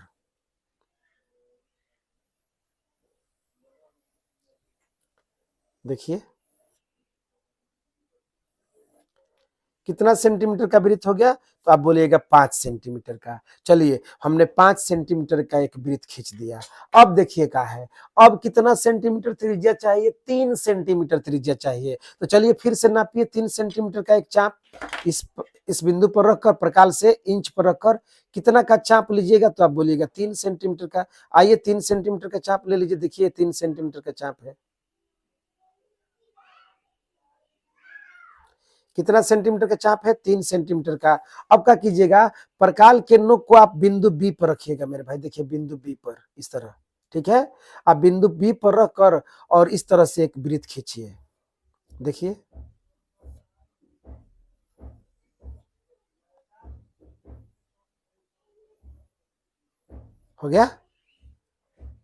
देखिए कितना सेंटीमीटर का वृत्त हो गया, तो आप बोलिएगा 5 सेंटीमीटर का। चलिए हमने 5 सेंटीमीटर का एक वृत्त खींच दिया। अब देखिए क्या है, अब कितना सेंटीमीटर त्रिज्या चाहिए, 3 सेंटीमीटर त्रिज्या चाहिए। तो चलिए फिर से नापिए 3 सेंटीमीटर का एक चाप इस बिंदु पर रखकर, प्रकाल से इंच पर रखकर कितना का चाप लीजिएगा, तो आप बोलिएगा 3 सेंटीमीटर का। आइए 3 सेंटीमीटर का चाप ले लीजिए। देखिए 3 सेंटीमीटर का चाप है। कितना सेंटीमीटर का चाप है, 3 सेंटीमीटर का। अब क्या कीजिएगा, प्रकाल के नोक को आप बिंदु बी पर रखिएगा मेरे भाई। देखिए बिंदु बी पर इस तरह, ठीक है। आप बिंदु बी पर रख कर और इस तरह से एक वृत्त खींचिए। देखिए हो गया,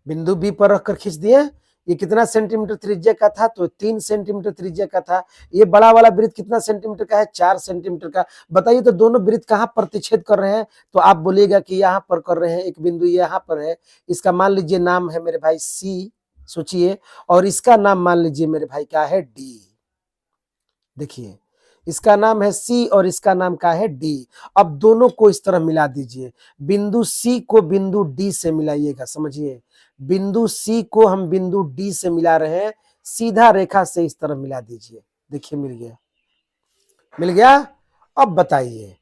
बिंदु बी पर रखकर खींच दिए। ये कितना सेंटीमीटर त्रिज्या का था, तो 3 सेंटीमीटर त्रिज्या का था। ये बड़ा वाला वृत्त कितना सेंटीमीटर का है, 4 सेंटीमीटर का। बताइए तो दोनों वृत्त कहाँ प्रतिच्छेद कर रहे हैं, तो आप बोलिएगा कि यहाँ पर कर रहे हैं, एक बिंदु यहाँ पर है, इसका मान लीजिए नाम है मेरे भाई सी, सोचिए, और इसका नाम मान लीजिए मेरे भाई क्या है, डी। देखिए इसका नाम है सी और इसका नाम क्या है, डी। अब दोनों को इस तरह मिला दीजिए, बिंदु सी को बिंदु डी से मिलाइएगा। समझिए बिंदु सी को हम बिंदु डी से मिला रहे हैं, सीधा रेखा से इस तरह मिला दीजिए। देखिए मिल गया, मिल गया। अब बताइए,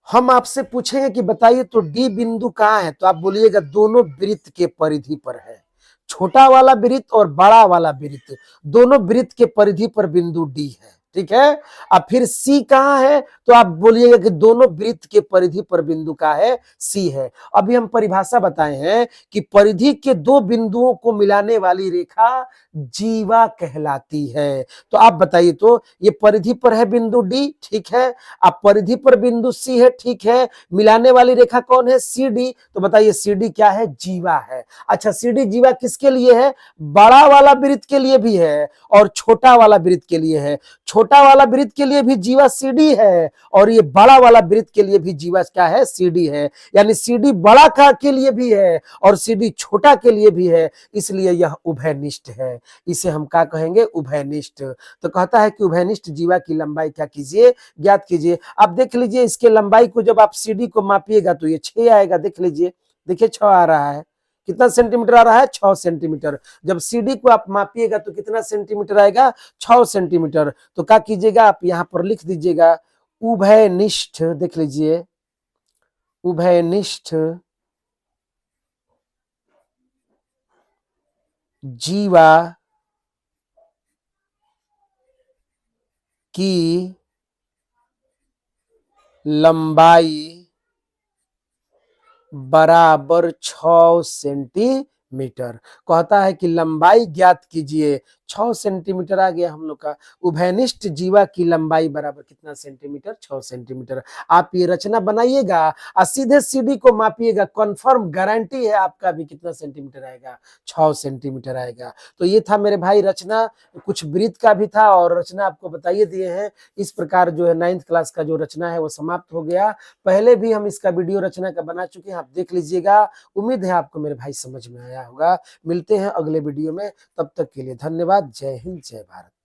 हम आपसे पूछेंगे कि बताइए तो डी बिंदु कहाँ है, तो आप बोलिएगा दोनों वृत्त के परिधि पर है। छोटा वाला वृत्त और बड़ा वाला वृत्त, दोनों वृत्त के परिधि पर बिंदु डी है, ठीक है। अब फिर सी कहाँ है, तो आप बोलिएगा कि दोनों वृत्त के परिधि पर बिंदु का है, सी है। अभी हम परिभाषा बताए हैं कि परिधि के दो बिंदुओं को मिलाने वाली रेखा जीवा कहलाती है। तो आप बताइए तो ये परिधि पर है बिंदु डी, ठीक है, अब परिधि पर बिंदु सी है, ठीक है, मिलाने वाली रेखा कौन है, सी डी। तो बताइए सी डी क्या है, जीवा है। अच्छा सी डी जीवा किसके लिए है, बड़ा वाला वृत्त के लिए भी है और छोटा वाला वृत्त के लिए है। छोटा वाला वृत्त के लिए भी जीवा सीडी है और ये बड़ा वाला वृत्त के लिए भी जीवा क्या है, सीडी है। यानी सीडी बड़ा का के लिए भी है और सीडी छोटा के लिए भी है, इसलिए यह उभयनिष्ठ है। इसे हम क्या कहेंगे, उभयनिष्ठ। तो कहता है कि उभयनिष्ठ जीवा की लंबाई क्या कीजिए, ज्ञात कीजिए। अब देख लीजिए इसके लंबाई को जब आप सीडी को मापिएगा तो ये 6 आएगा, देख लीजिए, देखिए 6 आ रहा है। कितना सेंटीमीटर आ रहा है, 6 सेंटीमीटर। जब सीडी को आप मापिएगा तो कितना सेंटीमीटर आएगा, 6 सेंटीमीटर। तो क्या कीजिएगा, आप यहां पर लिख दीजिएगा उभयनिष्ठ, देख लीजिए उभयनिष्ठ जीवा की लंबाई बराबर 6 सेंटीमीटर। कहता है कि लंबाई ज्ञात कीजिए, 6 सेंटीमीटर आ गया हम लोग का। उभयनिष्ठ जीवा की लंबाई बराबर कितना सेंटीमीटर, 6 सेंटीमीटर। आप ये रचना बनाइएगा और सीधे सीडी को मापिएगा, कंफर्म गारंटी है आपका भी कितना सेंटीमीटर आएगा, 6 सेंटीमीटर आएगा। तो ये था मेरे भाई रचना, कुछ वृत्त का भी था और रचना आपको बताइए दिए हैं। इस प्रकार जो है 9th क्लास का जो रचना है वो समाप्त हो गया। पहले भी हम इसका वीडियो रचना का बना चुके हैं, आप देख लीजिएगा। उम्मीद है आपको मेरे भाई समझ में आया होगा। मिलते हैं अगले वीडियो में, तब तक के लिए धन्यवाद। जय हिंद, जय भारत।